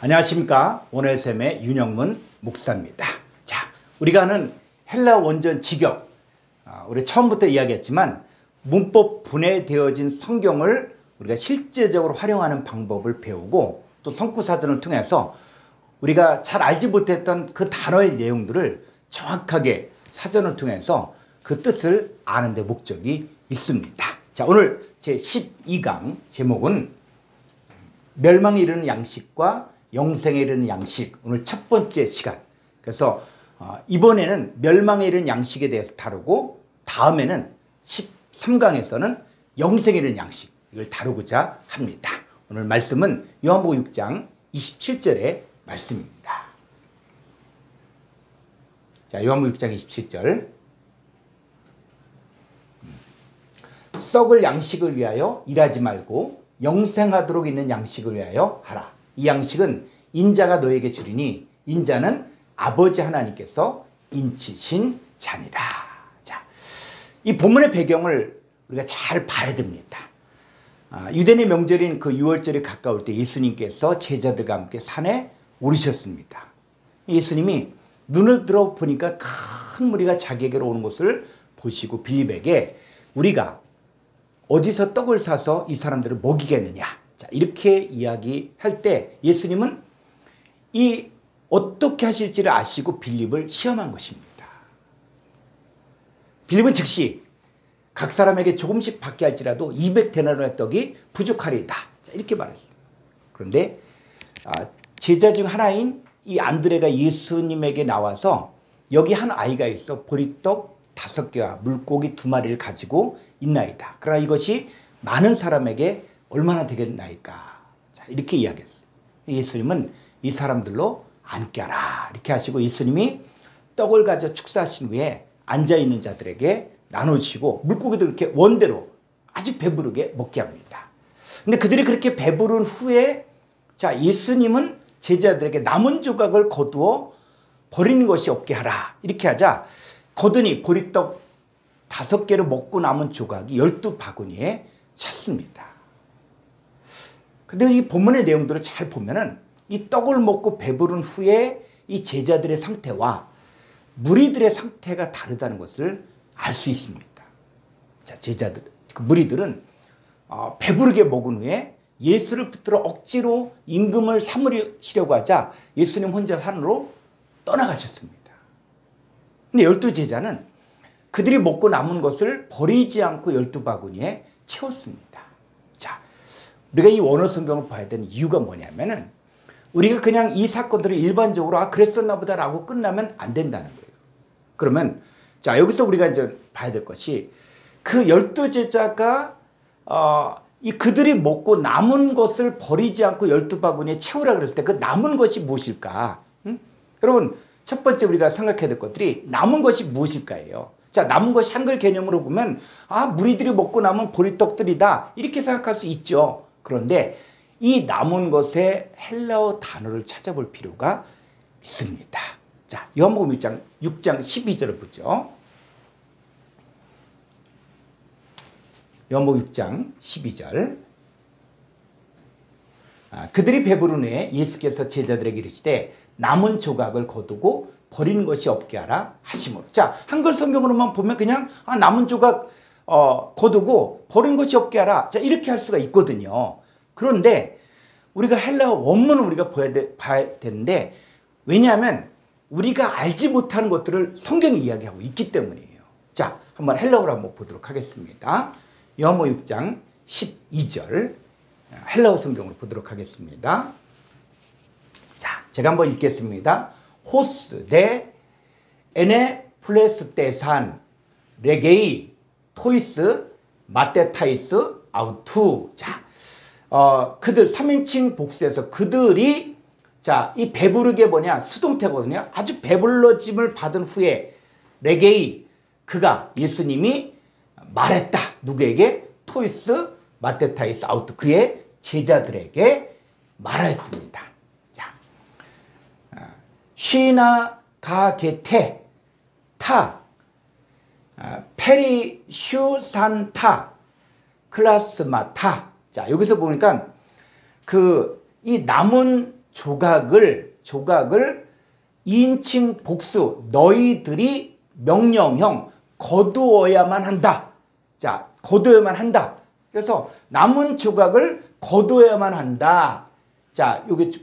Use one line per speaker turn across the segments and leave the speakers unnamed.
안녕하십니까. 원어의샘의 윤영문 목사입니다. 자, 우리가 아는 헬라 원전 직역, 우리 처음부터 이야기했지만 문법 분해되어진 성경을 우리가 실제적으로 활용하는 방법을 배우고 또 성구사전을 통해서 우리가 잘 알지 못했던 그 단어의 내용들을 정확하게 사전을 통해서 그 뜻을 아는 데 목적이 있습니다. 자, 오늘 제 12강 제목은 멸망에 이르는 양식과 영생에 이르는 양식, 오늘 첫 번째 시간. 그래서 이번에는 멸망에 이르는 양식에 대해서 다루고 다음에는 13강에서는 영생에 이르는 양식, 이걸 다루고자 합니다. 오늘 말씀은 요한복음 6장 27절의 말씀입니다. 자, 요한복음 6장 27절. 썩을 양식을 위하여 일하지 말고 영생하도록 있는 양식을 위하여 하라. 이 양식은 인자가 너에게 주리니 인자는 아버지 하나님께서 인치신 자니라. 자, 이 본문의 배경을 우리가 잘 봐야 됩니다. 유대인의 명절인 그 6월절이 가까울 때 예수님께서 제자들과 함께 산에 오르셨습니다. 예수님이 눈을 들어 보니까 큰 무리가 자기에게로 오는 것을 보시고 빌립에게 우리가 어디서 떡을 사서 이 사람들을 먹이겠느냐. 자, 이렇게 이야기할 때 예수님은 이 어떻게 하실지를 아시고 빌립을 시험한 것입니다. 빌립은 즉시 각 사람에게 조금씩 받게 할지라도 200데나리온의 떡이 부족하리이다. 자, 이렇게 말했어요. 그런데 제자 중 하나인 이 안드레가 예수님에게 나와서 여기 한 아이가 있어 보리떡 5개와 물고기 2마리를 가지고 있나이다. 그러나 이것이 많은 사람에게 얼마나 되겠나이까. 자, 이렇게 이야기했어요. 예수님은 이 사람들로 앉게 하라. 이렇게 하시고 예수님이 떡을 가져 축사하신 후에 앉아있는 자들에게 나누시고 물고기도 이렇게 원대로 아주 배부르게 먹게 합니다. 근데 그들이 그렇게 배부른 후에 자, 예수님은 제자들에게 남은 조각을 거두어 버리는 것이 없게 하라. 이렇게 하자 거두니 보리떡 5개를 먹고 남은 조각이 12바구니에 찼습니다. 근데 이 본문의 내용들을 잘 보면은 이 떡을 먹고 배부른 후에 이 제자들의 상태와 무리들의 상태가 다르다는 것을 알 수 있습니다. 자, 제자들, 그 무리들은 배부르게 먹은 후에 예수를 붙들어 억지로 임금을 삼으시려고 하자 예수님 혼자 산으로 떠나가셨습니다. 근데 12제자는 그들이 먹고 남은 것을 버리지 않고 12바구니에 채웠습니다. 자, 우리가 이 원어 성경을 봐야 되는 이유가 뭐냐면은 우리가 그냥 이 사건들을 일반적으로 그랬었나 보다라고 끝나면 안 된다는 거예요. 그러면 자, 여기서 우리가 이제 봐야 될 것이 그 12제자가 그들이 먹고 남은 것을 버리지 않고 12바구니에 채우라 그랬을 때 그 남은 것이 무엇일까? 여러분, 첫 번째 우리가 생각해야 될 것들이 남은 것이 무엇일까예요. 자, 남은 것이 한글 개념으로 보면 무리들이 먹고 남은 보리떡들이다 이렇게 생각할 수 있죠. 그런데 이 남은 것의 헬라어 단어를 찾아볼 필요가 있습니다. 자, 요한복음 6장 12절을 보죠. 요한복음 6장 12절. 그들이 배부른 후에 예수께서 제자들에게 이르시되 남은 조각을 거두고 버리는 것이 없게 하라 하시므로. 자, 한글 성경으로만 보면 그냥 남은 조각 거두고 버린 것이 없게 하라. 자, 이렇게 할 수가 있거든요. 그런데 우리가 헬라어 원문을 우리가 봐야 되는데 왜냐하면 우리가 알지 못하는 것들을 성경이 이야기하고 있기 때문이에요. 자, 한번 헬라어로 한번 보도록 하겠습니다. 요한복음 6장 12절 헬라어 성경으로 보도록 하겠습니다. 자, 제가 한번 읽겠습니다. 호스 데 에네 플레스 테산 레게이 토이스 마테타이스 아우투. 자, 그들 3인칭 복수에서 그들이 자, 이 배부르게 뭐냐 수동태거든요. 아주 배불러짐을 받은 후에 레게이 그가 예수님이 말했다. 누구에게? 토이스 마테타이스 아우투 그의 제자들에게 말하였습니다. 자, 쉬나 가게테 타 페리슈산타 클라스마타. 자, 여기서 보니까 이 남은 조각을 2인칭 복수 너희들이 명령형 거두어야만 한다. 자, 거두어야만 한다. 그래서 남은 조각을 거두어야만 한다. 자, 여기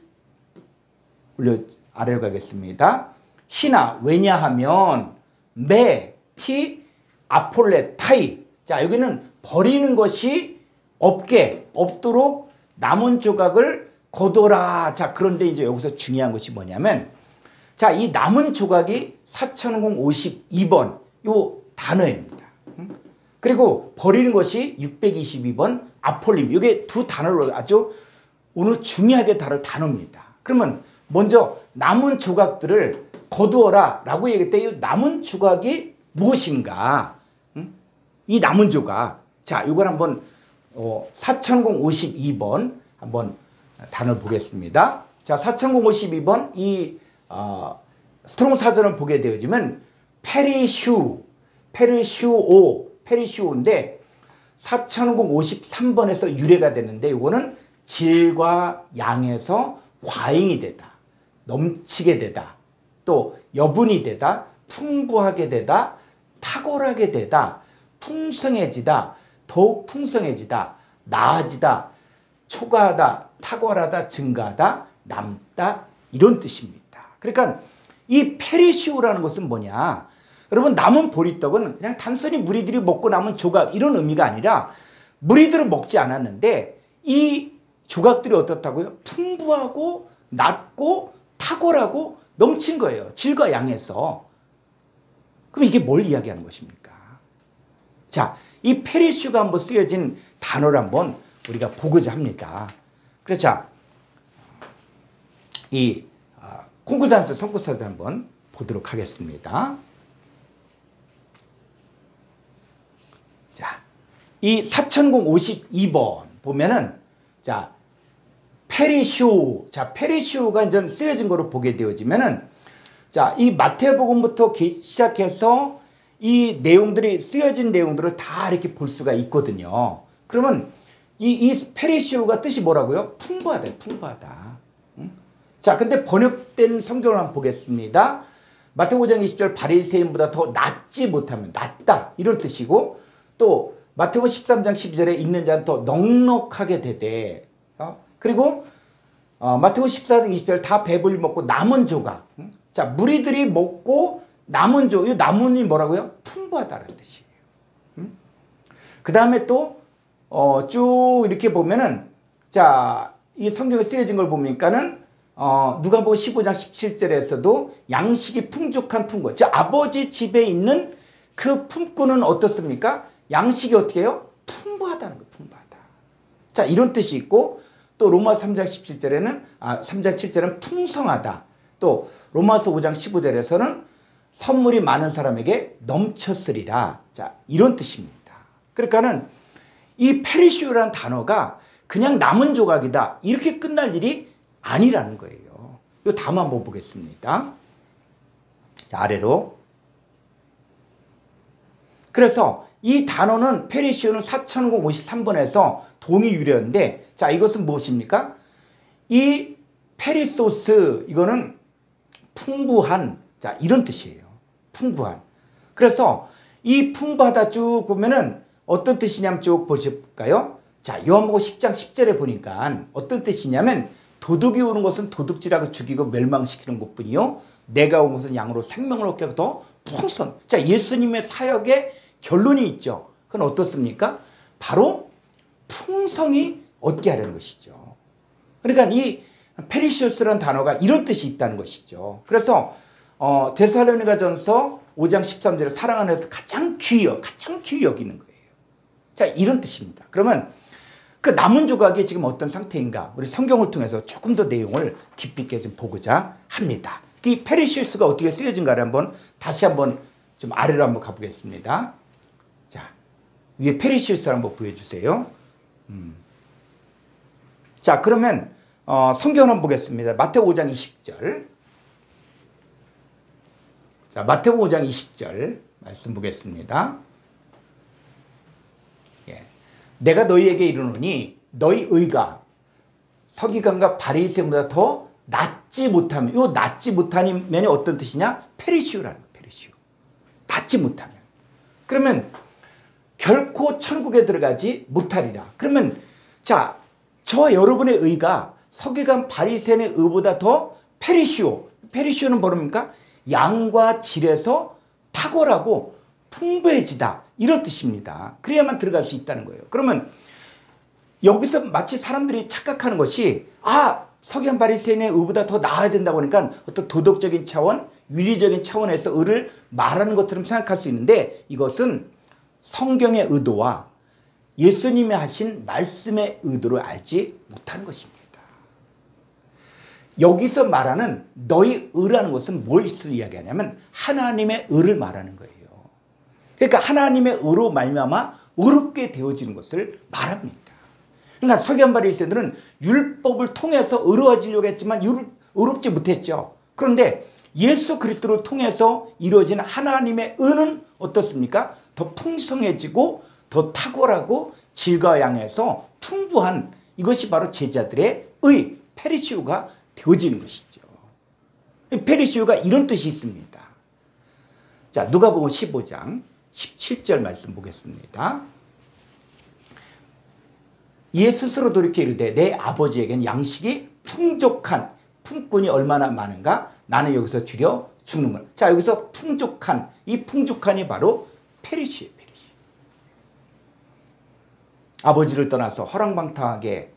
올려 아래로 가겠습니다. 희나 왜냐하면 매, 티, 아폴레, 타이. 자, 여기는 버리는 것이 없도록 남은 조각을 거둬라. 자, 그런데 이제 여기서 중요한 것이 뭐냐면, 자, 이 남은 조각이 4052번 요 단어입니다. 그리고 버리는 것이 622번 아폴림. 이게 두 단어로 아주 오늘 중요하게 다룰 단어입니다. 그러면 먼저 남은 조각들을 거두어라 라고 얘기할 때 이 남은 조각이 무엇인가? 이 남은 조각. 자, 이걸 한번 4052번 한번 단어를 보겠습니다. 자, 4052번 이 스트롱 사전을 보게 되어지면 페리슈오인데 4053번에서 유래가 되는데 이거는 질과 양에서 과잉이 되다, 넘치게 되다, 또 여분이 되다, 풍부하게 되다, 탁월하게 되다, 풍성해지다, 더욱 풍성해지다, 나아지다, 초과하다, 탁월하다, 증가하다, 남다 이런 뜻입니다. 그러니까 이 페리시오라는 것은 뭐냐? 여러분 남은 보리떡은 그냥 단순히 무리들이 먹고 남은 조각 이런 의미가 아니라 무리들은 먹지 않았는데 이 조각들이 어떻다고요? 풍부하고 낮고 탁월하고 넘친 거예요. 질과 양에서. 그럼 이게 뭘 이야기하는 것입니까? 자, 이 페리슈가 한번 쓰여진 단어를 한번 우리가 보고자 합니다. 그래서 자, 이 콩쿠산스 성구사도 한번 보도록 하겠습니다. 자, 이 4052번 보면은 자, 페리슈. 자, 페리슈가 이제 쓰여진 거로 보게 되어지면은 자, 이 마태복음부터 시작해서 이 내용들이 쓰여진 내용들을 다 이렇게 볼 수가 있거든요. 그러면 이 페리시오가 뜻이 뭐라고요? 풍부하다, 풍부하다. 자, 근데 번역된 성경을 한번 보겠습니다. 마태복음 5장 20절 바리새인보다 더 낫지 못하면 낫다 이런 뜻이고, 또 마태복음 13장 12절에 있는 자는 더 넉넉하게 되되, 그리고 마태복음 14장 20절 다 배불리 먹고 남은 조각. 자, 무리들이 먹고 남은 조각, 이 남은이 뭐라고요? 풍부하다는 뜻이에요. 그 다음에 또 쭉 이렇게 보면은 자, 이 성경에 쓰여진 걸 보니까는 누가복음 15장 17절에서도 양식이 풍족한 품꾼. 즉 아버지 집에 있는 그 품꾼은 어떻습니까? 양식이 어떻게 해요? 풍부하다는 거예요. 풍부하다. 자, 이런 뜻이 있고, 또 로마서 3장 17절에는 3장 7절은 풍성하다. 또 로마서 5장 15절에서는 선물이 많은 사람에게 넘쳤으리라. 자, 이런 뜻입니다. 그러니까는 이 페리시오라는 단어가 그냥 남은 조각이다 이렇게 끝날 일이 아니라는 거예요. 이 다음 한번 보겠습니다. 자, 아래로. 그래서 이 단어는 페리시오는 4053번에서 동의 유래인데, 자, 이것은 무엇입니까? 이 페리소스, 이거는 풍부한, 자, 이런 뜻이에요. 풍부한. 그래서 이 풍부하다 쭉 보면은 어떤 뜻이냐면 쭉 보실까요? 자, 요한복음 10장 10절에 보니까 어떤 뜻이냐면, 도둑이 오는 것은 도둑질하고 죽이고 멸망시키는 것뿐이요, 내가 온 것은 양으로 생명을 얻게 하고 더 풍성. 자, 예수님의 사역의 결론이 있죠. 그건 어떻습니까? 바로 풍성이 얻게 하려는 것이죠. 그러니까 이 페리시오스라는 단어가 이런 뜻이 있다는 것이죠. 그래서 데살로니가전서 5장 13절에 사랑하는 데서 가장 귀히 여기는 거예요. 자, 이런 뜻입니다. 그러면 그 남은 조각이 지금 어떤 상태인가, 우리 성경을 통해서 조금 더 내용을 깊이 있게 좀 보고자 합니다. 이 페리시우스가 어떻게 쓰여진가를 한번 다시 한번 좀 아래로 한번 가보겠습니다. 자, 위에 페리시우스를 한번 보여주세요. 자, 그러면 성경을 한번 보겠습니다. 마태복음 5장 20절. 자, 마태복음 5장 20절 말씀 보겠습니다. 예. 내가 너희에게 이르노니 너희 의가 서기관과 바리새인보다 더 낫지 못하면, 요 낫지 못하면이 어떤 뜻이냐? 페리시오라는 거예요. 페리시오. 낫지 못하면. 그러면 결코 천국에 들어가지 못하리라. 그러면 자, 저와 여러분의 의가 서기관 바리새인의 의보다 더 페리시오. 페리시오는 뭐랍니까? 양과 질에서 탁월하고 풍부해지다. 이런 뜻입니다. 그래야만 들어갈 수 있다는 거예요. 그러면 여기서 마치 사람들이 착각하는 것이 서기관 바리새인의 의보다 더 나아야 된다고 하니까 어떤 도덕적인 차원, 윤리적인 차원에서 의를 말하는 것처럼 생각할 수 있는데 이것은 성경의 의도와 예수님이 하신 말씀의 의도를 알지 못하는 것입니다. 여기서 말하는 너희 의라는 것은 뭘 이야기하냐면 하나님의 의를 말하는 거예요. 그러니까 하나님의 의로 말미암아 의롭게 되어지는 것을 말합니다. 그러니까 서기관 바리새인들은 율법을 통해서 의로워지려고 했지만 의롭지 못했죠. 그런데 예수 그리스도를 통해서 이루어진 하나님의 의는 어떻습니까? 더 풍성해지고 더 탁월하고 질과 양에서 풍부한 이것이 바로 제자들의 의, 페리시오가 되어지는 것이죠. 페리시오가 이런 뜻이 있습니다. 자, 누가복음 15장 17절 말씀 보겠습니다. 예수 스스로 돌이켜 이르되 내 아버지에게는 양식이 풍족한 품꾼이 얼마나 많은가 나는 여기서 줄여 죽는 걸. 자, 여기서 풍족한 이 풍족한이 바로 페리시오예요. 페리시오. 아버지를 떠나서 허랑방탕하게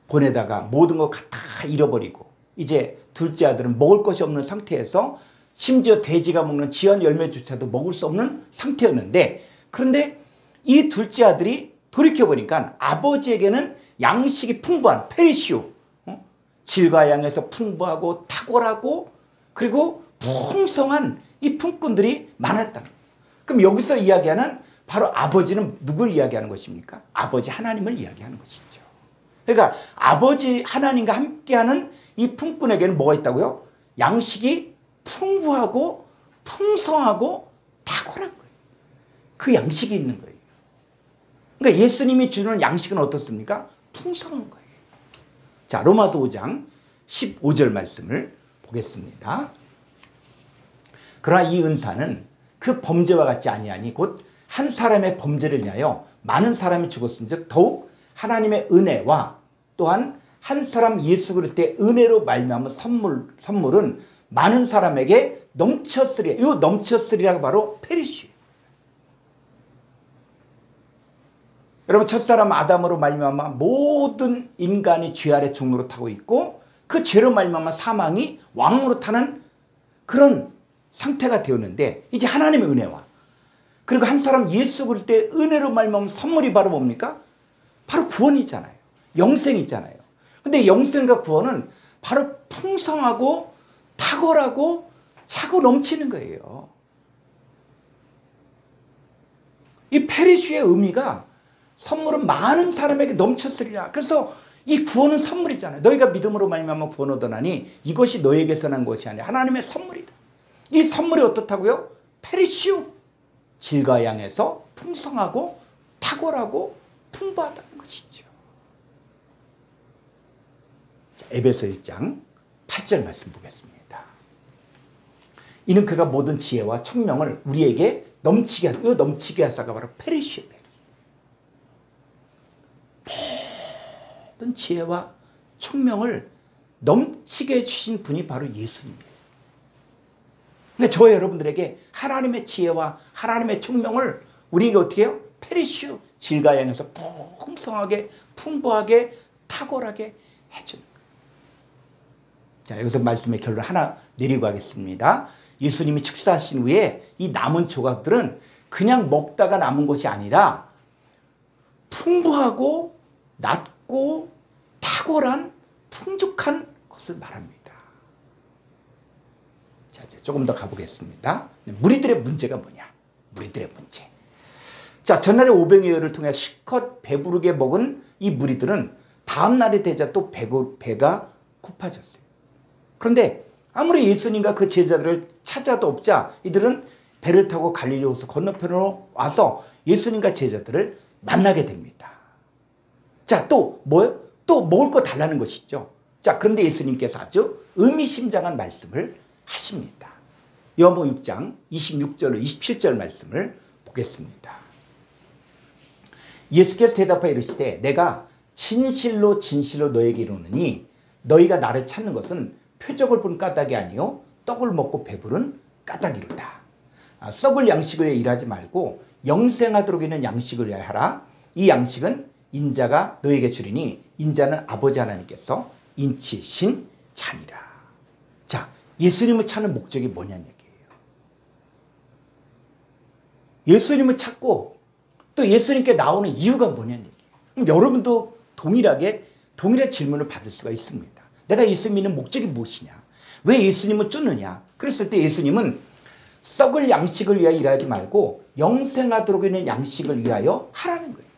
보내다가 모든 것 다 잃어버리고 이제 둘째 아들은 먹을 것이 없는 상태에서 심지어 돼지가 먹는 지연 열매조차도 먹을 수 없는 상태였는데 그런데 이 둘째 아들이 돌이켜보니까 아버지에게는 양식이 풍부한 페리시오, 질과 양에서 풍부하고 탁월하고 그리고 풍성한 이 품꾼들이 많았다. 그럼 여기서 이야기하는 바로 아버지는 누굴 이야기하는 것입니까? 아버지 하나님을 이야기하는 것이죠. 그러니까 아버지 하나님과 함께하는 이 품꾼에게는 뭐가 있다고요? 양식이 풍부하고 풍성하고 탁월한 거예요. 그 양식이 있는 거예요. 그러니까 예수님이 주는 양식은 어떻습니까? 풍성한 거예요. 자, 로마서 5장 15절 말씀을 보겠습니다. 그러나 이 은사는 그 범죄와 같지 아니하니 곧 한 사람의 범죄를 인하여 많은 사람이 죽었은즉 더욱 하나님의 은혜와 또한 한 사람 예수 그리스도의 은혜로 말미암은 선물은 많은 사람에게 넘쳤으리. 이 넘쳤으리라가 바로 페리시오예요. 여러분 첫사람 아담으로 말미암아 모든 인간이 죄 아래 종로로 타고 있고 그 죄로 말미암아 사망이 왕으로 타는 그런 상태가 되었는데 이제 하나님의 은혜와 그리고 한 사람 예수 그리스도의 은혜로 말미암은 선물이 바로 뭡니까? 바로 구원이잖아요. 영생이잖아요. 근데 영생과 구원은 바로 풍성하고 탁월하고 차고 넘치는 거예요. 이 페리시오의 의미가 선물은 많은 사람에게 넘쳤으리라. 그래서 이 구원은 선물이잖아요. 너희가 믿음으로 말미암아 구원 얻으나니 이것이 너희에게서 난 것이 아니라 하나님의 선물이다. 이 선물이 어떻다고요? 페리시오. 질과 양에서 풍성하고 탁월하고 풍부하다는 것이죠. 자, 에베소 1장 8절 말씀 보겠습니다. 이는 그가 모든 지혜와 총명을 우리에게 넘치게 하고 넘치게 하사가 바로 페리시오. 모든 지혜와 총명을 넘치게 해주신 분이 바로 예수님이에요. 그러니까 저와 여러분들에게 하나님의 지혜와 하나님의 총명을 우리에게 어떻게 해요? 페리시오, 질과 양에서 풍성하게 풍부하게 탁월하게 해주는 거예요. 자, 여기서 말씀의 결론 하나 내리고 하겠습니다. 예수님이 축사하신 후에 이 남은 조각들은 그냥 먹다가 남은 것이 아니라 풍부하고 낮고 탁월한 풍족한 것을 말합니다. 자, 이제 조금 더 가보겠습니다. 무리들의 문제가 뭐냐? 무리들의 문제. 자, 전날에 오병이어를 통해 실컷 배부르게 먹은 이 무리들은 다음 날이 되자 또 배가 고파졌어요. 그런데 아무리 예수님과 그 제자들을 찾아도 없자 이들은 배를 타고 갈릴리 호수 건너편으로 와서 예수님과 제자들을 만나게 됩니다. 자, 또 뭐요? 또 먹을 거 달라는 것이죠. 자, 그런데 예수님께서 아주 의미심장한 말씀을 하십니다. 요한복음 6장 26절 27절 말씀을 보겠습니다. 예수께서 대답하여 이르시되 내가 진실로 진실로 너에게 이르노니 너희가 나를 찾는 것은 표적을 본 까닭이 아니요 떡을 먹고 배부른 까닭이로다. 썩을 양식을 위해 일하지 말고 영생하도록 있는 양식을 위하여 하라. 이 양식은 인자가 너에게 주리니 인자는 아버지 하나님께서 인치신 자니라. 자, 예수님을 찾는 목적이 뭐냐는 얘기예요. 예수님을 찾고 또 예수님께 나오는 이유가 뭐냐는 얘기예요. 그럼 여러분도 동일한 질문을 받을 수가 있습니다. 내가 예수 믿는 목적이 무엇이냐? 왜 예수님을 쫓느냐? 그랬을 때 예수님은 썩을 양식을 위하여 일하지 말고 영생하도록 있는 양식을 위하여 하라는 거예요.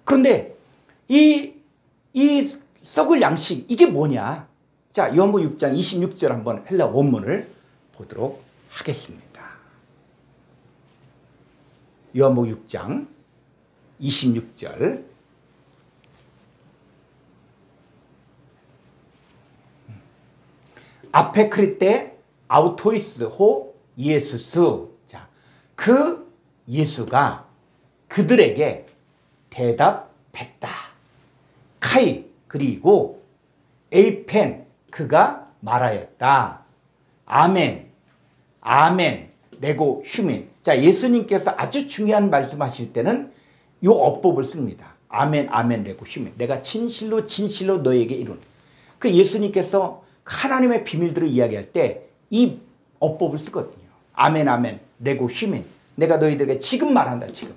그런데 이 썩을 양식 이게 뭐냐? 자, 요한복음 6장 26절 한번 헬라 원문을 보도록 하겠습니다. 요한복음 6장 26절 앞에 크리테 아우토이스 호 예수스. 자, 그 예수가 그들에게 대답했다. 카이 그리고 에이펜 그가 말하였다. 아멘 아멘 레고 휴민. 자, 예수님께서 아주 중요한 말씀하실 때는 이 어법을 씁니다. 아멘 아멘 레고 휴민. 내가 진실로 진실로 너에게 이룬. 그 예수님께서 하나님의 비밀들을 이야기할 때 이 어법을 쓰거든요. 아멘 아멘 레고 휴민. 내가 너희들에게 지금 말한다. 지금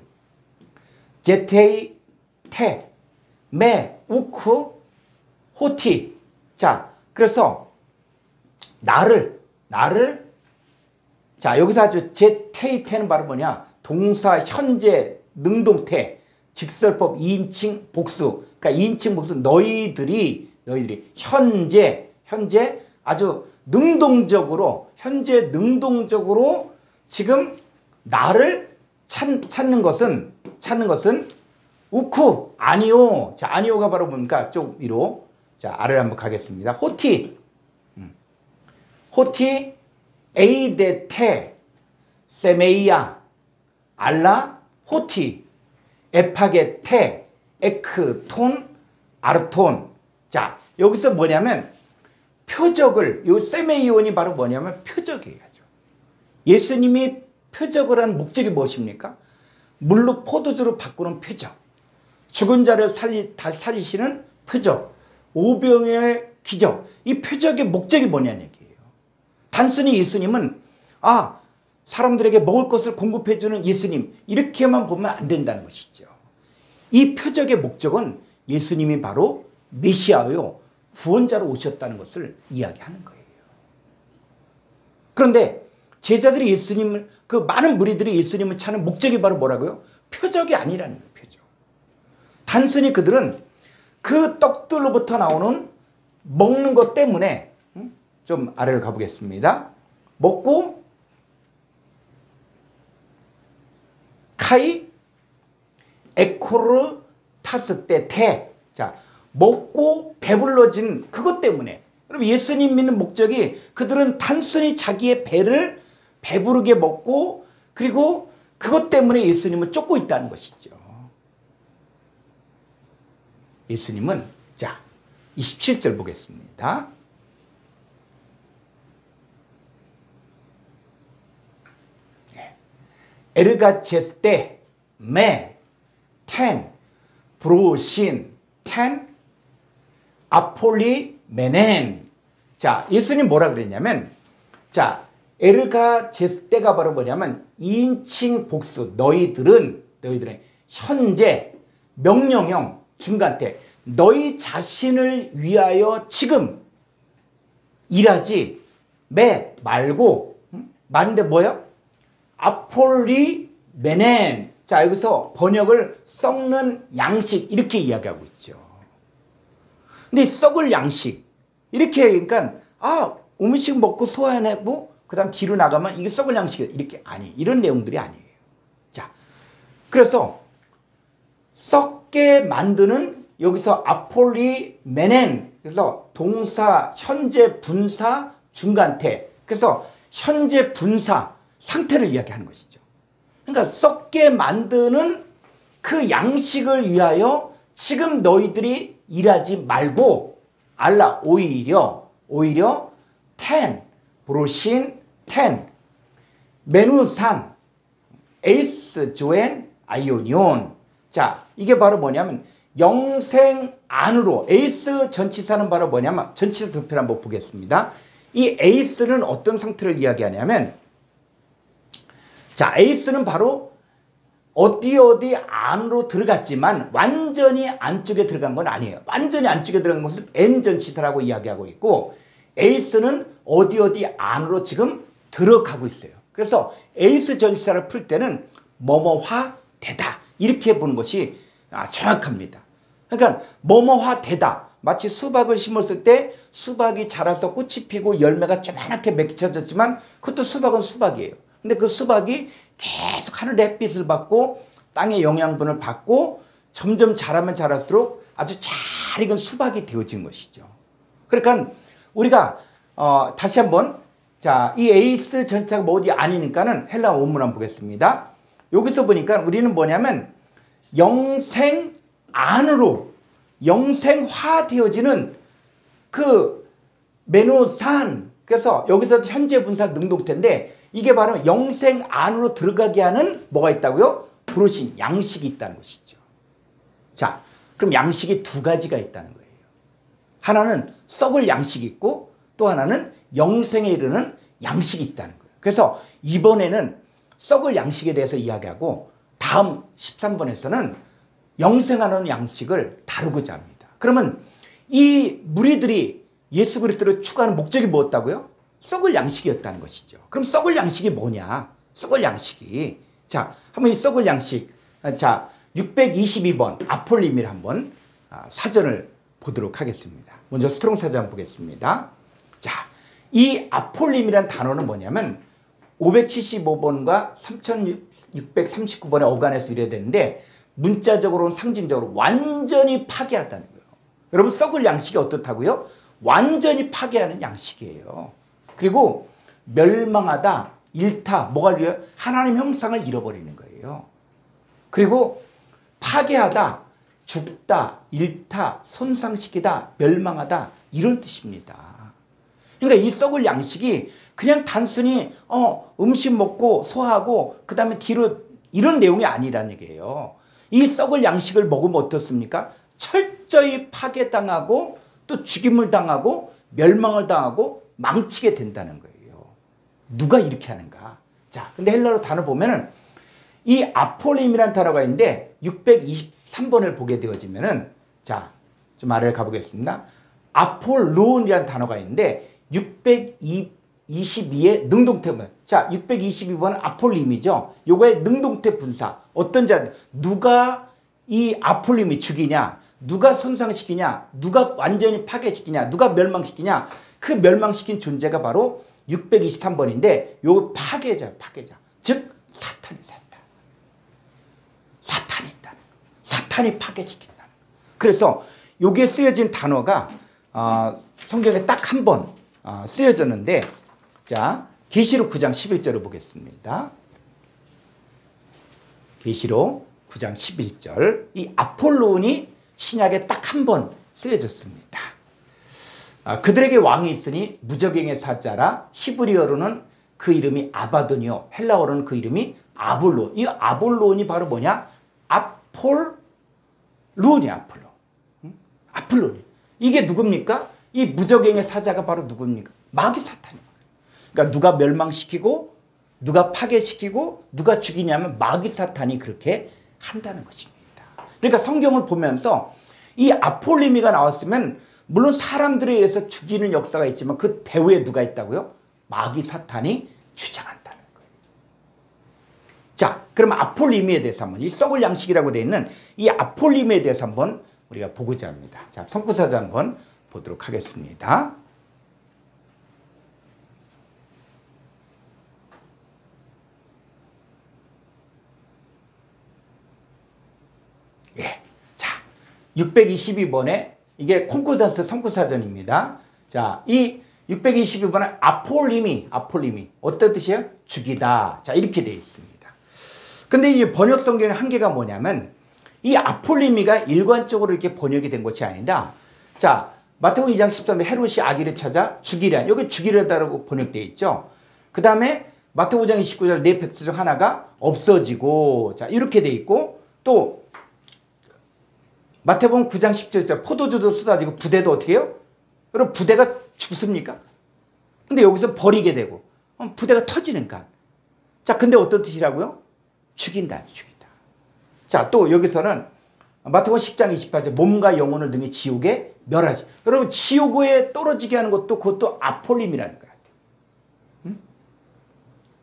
제테이 테 메 우크 호티. 자, 그래서 나를 자, 여기서 아주 제테이 테는 바로 뭐냐? 동사 현재 능동태 직설법 2인칭 복수. 그러니까 2인칭 복수. 너희들이 현재 아주 능동적으로 지금 나를 찾는 것은 우쿠 아니오. 자, 아니오가 바로 뭡니까? 좀 위로. 자, 아래로 한번 가겠습니다. 호티 에이데테 세메이야 알라 호티 에파게테 에크톤 아르톤. 자, 여기서 뭐냐면 표적을, 요 세메이온이 바로 뭐냐면 표적이에요. 예수님이 표적을 한 목적이 무엇입니까? 물로 포도주로 바꾸는 표적, 죽은 자를 다시 살리시는 표적, 오병의 기적. 이 표적의 목적이 뭐냐는 얘기예요. 단순히 예수님은 사람들에게 먹을 것을 공급해 주는 예수님 이렇게만 보면 안 된다는 것이죠. 이 표적의 목적은 예수님이 바로 메시아요 구원자로 오셨다는 것을 이야기하는 거예요. 그런데 제자들이 예수님을, 그 많은 무리들이 예수님을 찾는 목적이 바로 뭐라고요? 표적이 아니라는 거예요. 표적. 단순히 그들은 그 떡들로부터 나오는 먹는 것 때문에, 좀 아래로 가보겠습니다. 먹고 카이 에코르 타스 때 태. 자, 먹고 배불러진 그것 때문에. 그럼 예수님 믿는 목적이 그들은 단순히 자기의 배를 배부르게 먹고 그리고 그것 때문에 예수님을 쫓고 있다는 것이죠. 예수님은, 자, 27절 보겠습니다. 에르가체스테 메 텐 브로신 텐 아폴리 메넨. 자, 예수님 뭐라 그랬냐면, 자, 에르가체스테가 바로 뭐냐면 2인칭 복수. 너희들은 현재 명령형 중간태 너희 자신을 위하여 지금 일하지 매 말고 말인데 뭐예요? 아폴리 메넨. 자, 여기서 번역을 썩는 양식 이렇게 이야기하고 있죠. 근데 썩을 양식 이렇게, 그러니까 음식 먹고 소화해내고 그 다음 뒤로 나가면 이게 썩을 양식이다 이렇게 이런 내용들이 아니에요. 자, 그래서 썩게 만드는 여기서 아폴리메넨, 그래서 동사, 현재 분사, 중간태. 그래서 현재 분사 상태를 이야기하는 것이죠. 그러니까 썩게 만드는 그 양식을 위하여 지금 너희들이 일하지 말고 알라 오히려 텐, 브로신, 텐, 메누산, 에이스, 조엔, 아이오니온. 자, 이게 바로 뭐냐면 영생 안으로, 에이스 전치사는 바로 뭐냐면 전치사 두 표를 한번 보겠습니다. 이 에이스는 어떤 상태를 이야기하냐면, 자, 에이스는 바로 어디 안으로 들어갔지만 완전히 안쪽에 들어간 건 아니에요. 완전히 안쪽에 들어간 것을 N 전치사라고 이야기하고 있고, 에이스는 어디 안으로 지금 들어가고 있어요. 그래서 에이스 전치사를 풀 때는 뭐뭐화 되다 이렇게 보는 것이 정확합니다. 그러니까 뭐뭐화 되다. 마치 수박을 심었을 때 수박이 자라서 꽃이 피고 열매가 조그맣게 맺혀졌지만 그것도 수박은 수박이에요. 근데 그 수박이 계속 하늘의 햇빛을 받고 땅의 영양분을 받고 점점 자라면 자랄수록 아주 잘 익은 수박이 되어진 것이죠. 그러니까 우리가 다시 한번, 자, 이 에이스 전치사가 뭐 어디 아니니까는 헬라 원문 한번 보겠습니다. 여기서 보니까 우리는 뭐냐면 영생 안으로 영생화되어지는 그 메노산, 그래서 여기서 현재 분사 능동태인데 이게 바로 영생 안으로 들어가게 하는 뭐가 있다고요? 브로신, 양식이 있다는 것이죠. 자, 그럼 양식이 두 가지가 있다는 거예요. 하나는 썩을 양식이 있고 또 하나는 영생에 이르는 양식이 있다는 거예요. 그래서 이번에는 썩을 양식에 대해서 이야기하고 다음 13번에서는 영생하는 양식을 다루고자 합니다. 그러면 이 무리들이 예수 그리스도를 추구하는 목적이 뭐였다고요? 썩을 양식이었다는 것이죠. 그럼 썩을 양식이 뭐냐? 썩을 양식이, 자, 한번 이 썩을 양식, 자, 622번 아폴리미를 한번 사전을 보도록 하겠습니다. 먼저 스트롱 사전 한번 보겠습니다. 자, 이 아폴림이라는 단어는 뭐냐면 575번과 3639번의 어간에서 이래야 되는데 문자적으로는 상징적으로 완전히 파괴하다는 거예요. 여러분, 썩을 양식이 어떻다고요? 완전히 파괴하는 양식이에요. 그리고 멸망하다, 잃다, 뭐가 돼요? 하나님 형상을 잃어버리는 거예요. 그리고 파괴하다, 죽다, 잃다, 손상시키다, 멸망하다, 이런 뜻입니다. 그러니까 이 썩을 양식이 그냥 단순히 음식 먹고 소화하고 그 다음에 뒤로 이런 내용이 아니라는 얘기예요. 이 썩을 양식을 먹으면 어떻습니까? 철저히 파괴당하고 또 죽임을 당하고 멸망을 당하고 망치게 된다는 거예요. 누가 이렇게 하는가? 자, 근데 헬라어 단어 보면은 이 아폴림이라는 단어가 있는데 623번을 보게 되어지면은, 자, 좀 아래를 가보겠습니다. 아폴론이라는 단어가 있는데 622의 능동태분. 자, 622번은 아폴림이죠. 요거의 능동태 분사. 어떤 자, 누가 이 아폴림이 죽이냐, 누가 손상시키냐, 누가 완전히 파괴시키냐, 누가 멸망시키냐, 그 멸망시킨 존재가 바로 623번인데 요 파괴자. 즉 사탄이 있다는, 사탄이 파괴시킨다는. 그래서 요게 쓰여진 단어가 성경에 딱 한 번 쓰여졌는데, 자, 계시록 9장 11절을 보겠습니다. 계시록 9장 11절. 이 아폴론이 신약에 딱 한 번 쓰여졌습니다. 그들에게 왕이 있으니 무적행의 사자라. 히브리어로는 그 이름이 아바돈이요, 헬라어로는 그 이름이 아볼론. 이 아볼론이 바로 뭐냐? 아폴론이야. 아폴론이. 이게 누굽니까? 이 무적행의 사자가 바로 누굽니까? 마귀 사탄이에요. 그러니까 누가 멸망시키고 누가 파괴시키고 누가 죽이냐면 마귀 사탄이 그렇게 한다는 것입니다. 그러니까 성경을 보면서 이 아폴리미가 나왔으면 물론 사람들에 의해서 죽이는 역사가 있지만 그 배후에 누가 있다고요? 마귀 사탄이 주장한다는 거예요. 자, 그럼 아폴리미에 대해서 한번, 이 썩을 양식이라고 되어 있는 이 아폴리미에 대해서 한번 우리가 보고자 합니다. 자, 성구사전 한번 보도록 하겠습니다. 예. 자, 622번에 이게 콩코르단스 선구사전입니다. 자, 이 622번은 아폴림이 어떤 뜻이에요? 죽이다. 자, 이렇게 되어 있습니다. 근데 이제 번역 성경의 한계가 뭐냐면 이 아폴리미가 일관적으로 이렇게 번역이 된 것이 아니다. 자, 마태복음 2장 13절에 헤롯이 아기를 찾아 죽이려. 여기 죽이려다라고 번역되어 있죠. 그 다음에 마태복음 5장 29절 내 백성 중 하나가 없어지고, 자, 이렇게 되어 있고, 또 마태복음 9장 17절 포도주도 쏟아지고 부대도 어떻게 해요? 여러분 부대가 죽습니까? 근데 여기서 버리게 되고 부대가 터지니까. 자, 근데 어떤 뜻이라고요? 죽인다. 자, 또 여기서는 마태복음 10장 28절 몸과 영혼을 등이 지옥에 멸하지. 여러분 지옥에 떨어지게 하는 것도 그것도 아폴림이라는 것 같아요.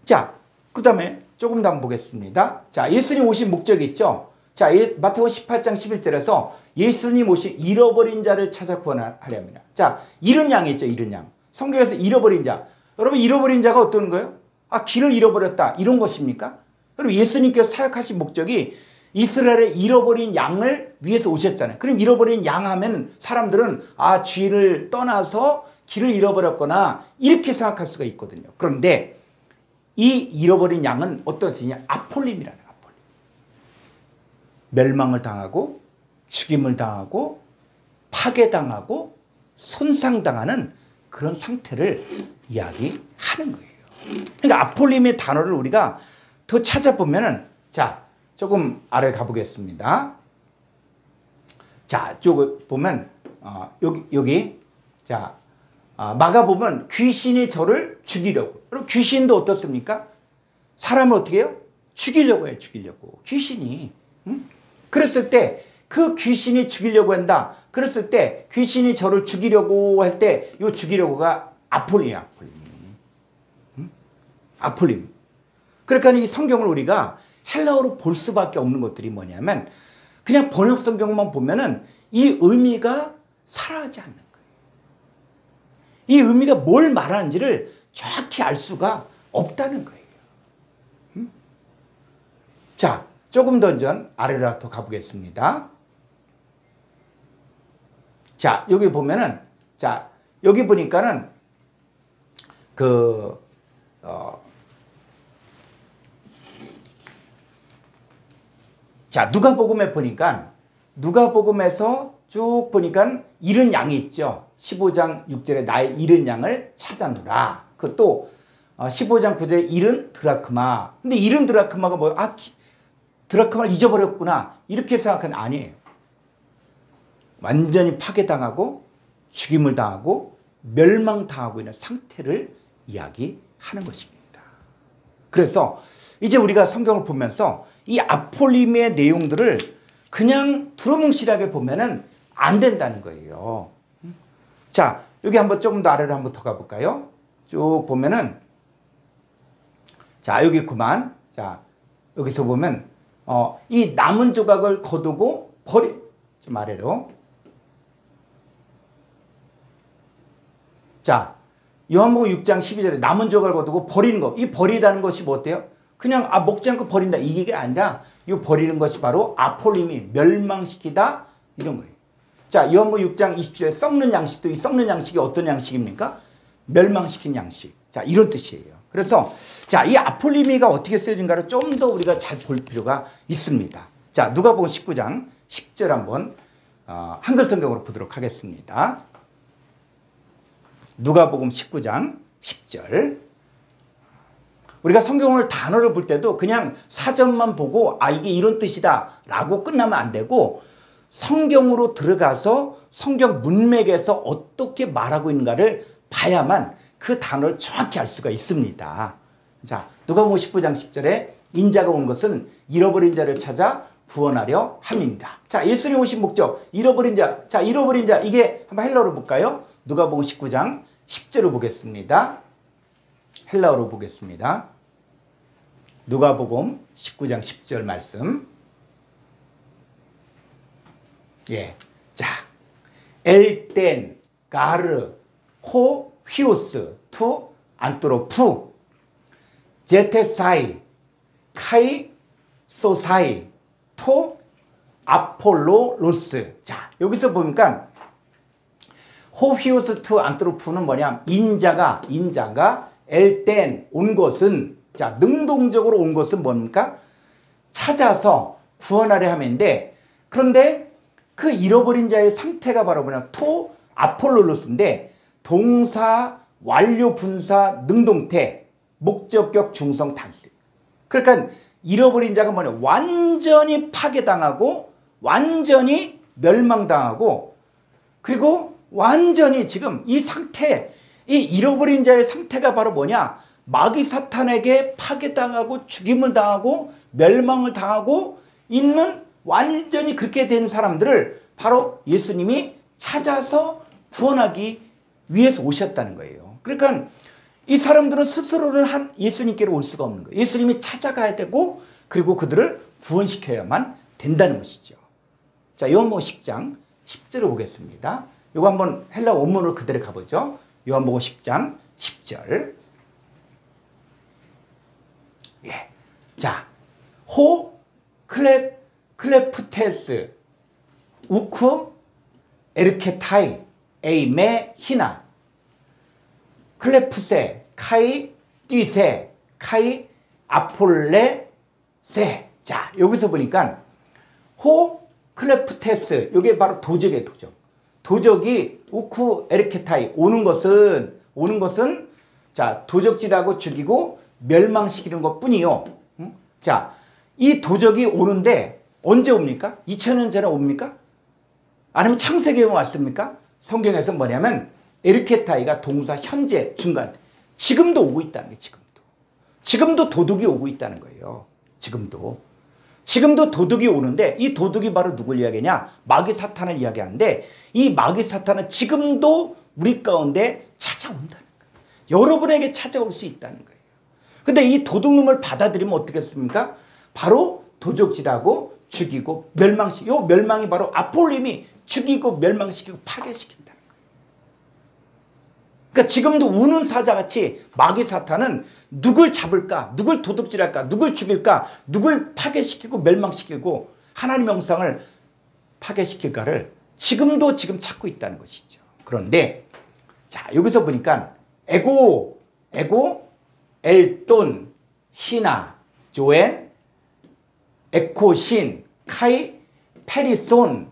자, 그 다음에 조금 더 한번 보겠습니다. 자, 예수님 오신 목적이 있죠. 자, 마태복음 18장 11절에서 예수님 오신 잃어버린 자를 찾아 구원하려 합니다. 자, 잃은 양이 있죠. 잃은 양. 성경에서 잃어버린 자. 여러분 잃어버린 자가 어떤 거예요? 아, 길을 잃어버렸다. 이런 것입니까? 여러분 예수님께서 사역하신 목적이 이스라엘의 잃어버린 양을 위해서 오셨잖아요. 그럼 잃어버린 양 하면 사람들은 아, 쥐를 떠나서 길을 잃어버렸거나 이렇게 생각할 수가 있거든요. 그런데 이 잃어버린 양은 어떤 뜻이냐? 아폴림이라는 거예요. 아폴림. 멸망을 당하고 죽임을 당하고 파괴당하고 손상당하는 그런 상태를 이야기하는 거예요. 그러니까 아폴림의 단어를 우리가 더 찾아보면은, 자, 조금 아래 가보겠습니다. 자, 쭉 보면 여기 자, 마가 보면 귀신이 저를 죽이려고. 그럼 귀신도 어떻습니까? 사람을 어떻게 해요? 죽이려고 해요. 죽이려고. 귀신이. 그랬을 때 그 귀신이 죽이려고 한다. 그랬을 때 귀신이 저를 죽이려고 할 때 이 죽이려고가 아폴림이야. 아폴림. 그러니까 이 성경을 우리가 헬라어로 볼 수밖에 없는 것들이 뭐냐면 그냥 번역 성경만 보면은 이 의미가 살아가지 않는 거예요. 이 의미가 뭘 말하는지를 정확히 알 수가 없다는 거예요. 자, 조금 더 전 아래로 더 가보겠습니다. 자, 여기 보면은, 자, 여기 보니까는 자, 누가복음에 보니까, 누가복음에서 쭉 보니까 잃은 양이 있죠. 15장 6절에 나의 잃은 양을 찾아노라. 그것도 15장 9절에 잃은 드라크마. 근데 잃은 드라크마가 뭐예요? 아, 드라크마를 잊어버렸구나. 이렇게 생각하는 아니에요. 완전히 파괴당하고 죽임을 당하고 멸망당하고 있는 상태를 이야기하는 것입니다. 그래서 이제 우리가 성경을 보면서 이 아폴림의 내용들을 그냥 두루뭉실하게 보면은 안 된다는 거예요. 자, 여기 한번 조금 더 아래로 한번 더 가볼까요? 쭉 보면은, 자, 여기 그만. 자, 여기서 보면, 이 남은 조각을 거두고 좀 아래로. 자, 요한복음 6장 12절에 남은 조각을 거두고 버리는 것. 이 버리다는 것이 뭐 어때요? 그냥 먹지 않고 버린다 이게 아니라 이 버리는 것이 바로 아폴림이 멸망시키다 이런 거예요. 자, 요한복음 6장 20절에 썩는 양식도 이 썩는 양식이 어떤 양식입니까? 멸망시킨 양식. 자, 이런 뜻이에요. 그래서 자, 이 아폴리미가 어떻게 쓰여진가를 좀 더 우리가 잘 볼 필요가 있습니다. 자, 누가복음 19장 10절 한번 한글 성경으로 보도록 하겠습니다. 누가복음 19장 10절. 우리가 성경을 단어를 볼 때도 그냥 사전만 보고 아, 이게 이런 뜻이다 라고 끝나면 안 되고 성경으로 들어가서 성경 문맥에서 어떻게 말하고 있는가를 봐야만 그 단어를 정확히 알 수가 있습니다. 자, 누가복음 19장 10절에 인자가 온 것은 잃어버린 자를 찾아 구원하려 함입니다. 자, 예수님 오신 목적 잃어버린 자. 자, 잃어버린 자 이게 한번 헬라어로 볼까요? 누가복음 19장 10절을 보겠습니다. 헬라어로 보겠습니다. 누가복음 19장 10절 말씀. 예. 자, 엘텐 가르 호 휘오스 투 안트로푸 제테사이 카이 소사이 토 아폴로로스. 자, 여기서 보니까 호히오스 투 안트로프는 뭐냐? 인자가 엘텐 온 것은, 자, 능동적으로 온 것은 뭡니까? 찾아서 구원하려 함인데, 그런데 그 잃어버린 자의 상태가 바로 뭐냐? 토 아폴로로스인데, 동사 완료 분사 능동태 목적격 중성 단수. 그러니까 잃어버린 자가 뭐냐? 완전히 파괴당하고 완전히 멸망당하고, 그리고 완전히 지금 이 상태, 이 잃어버린 자의 상태가 바로 뭐냐? 마귀 사탄에게 파괴당하고 죽임을 당하고 멸망을 당하고 있는, 완전히 그렇게 된 사람들을 바로 예수님이 찾아서 구원하기 위해서 오셨다는 거예요. 그러니까 이 사람들은 스스로는 한 예수님께로 올 수가 없는 거예요. 예수님이 찾아가야 되고, 그리고 그들을 구원시켜야만 된다는 것이죠. 자, 요한복음 10장 10절을 보겠습니다. 요거 한번 헬라 원문으로 그대로 가보죠. 요한복음 10장 10절. 예. 자, 호 클레프테스 우쿠 에르케타이 에이메 히나 클레프세 카이 띠세 카이 아폴레세. 자, 여기서 보니까 호 클레프테스, 이게 바로 도적이에요. 도적이 우쿠 에르케타이, 오는 것은 자, 도적질하고 죽이고 멸망시키는 것 뿐이요. 자, 이 도적이 오는데 언제 옵니까? 2000년 전에 옵니까? 아니면 창세기에 왔습니까? 성경에서 뭐냐면 에르케타이가 동사 현재 중간, 지금도 오고 있다는 거예요. 지금도 도둑이 오고 있다는 거예요. 지금도 도둑이 오는데, 이 도둑이 바로 누굴 이야기하냐? 마귀 사탄을 이야기하는데, 이 마귀 사탄은 지금도 우리 가운데 찾아온다는 거예요. 여러분에게 찾아올 수 있다는 거예요. 근데 이 도둑놈을 받아들이면 어떻겠습니까? 바로 도적질하고 죽이고 멸망시키고, 요 멸망이 바로 아폴림이 죽이고 멸망시키고 파괴시킨다는 거예요. 그러니까 지금도 우는 사자같이 마귀 사탄은 누굴 잡을까, 누굴 도둑질할까, 누굴 죽일까, 누굴 파괴시키고 멸망시키고 하나님의 영상을 파괴시킬까를 지금 찾고 있다는 것이죠. 그런데 자, 여기서 보니까 에고, 엘돈, 히나, 조엔, 에코신, 카이, 페리손,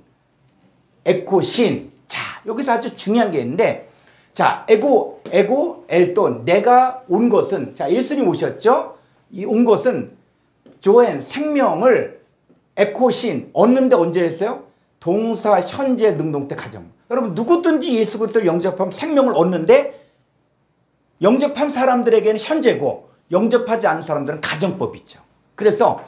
에코신. 자, 여기서 아주 중요한 게 있는데, 자, 에고, 엘돈, 내가 온 것은, 자, 예수님 오셨죠? 이 온 것은 조엔, 생명을, 에코신, 얻는데 언제 했어요? 동사, 현재, 능동태, 가정. 여러분, 누구든지 예수 그리스도를 영접하면 생명을 얻는데, 영접한 사람들에게는 현재고 영접하지 않은 사람들은 가정법이죠. 그래서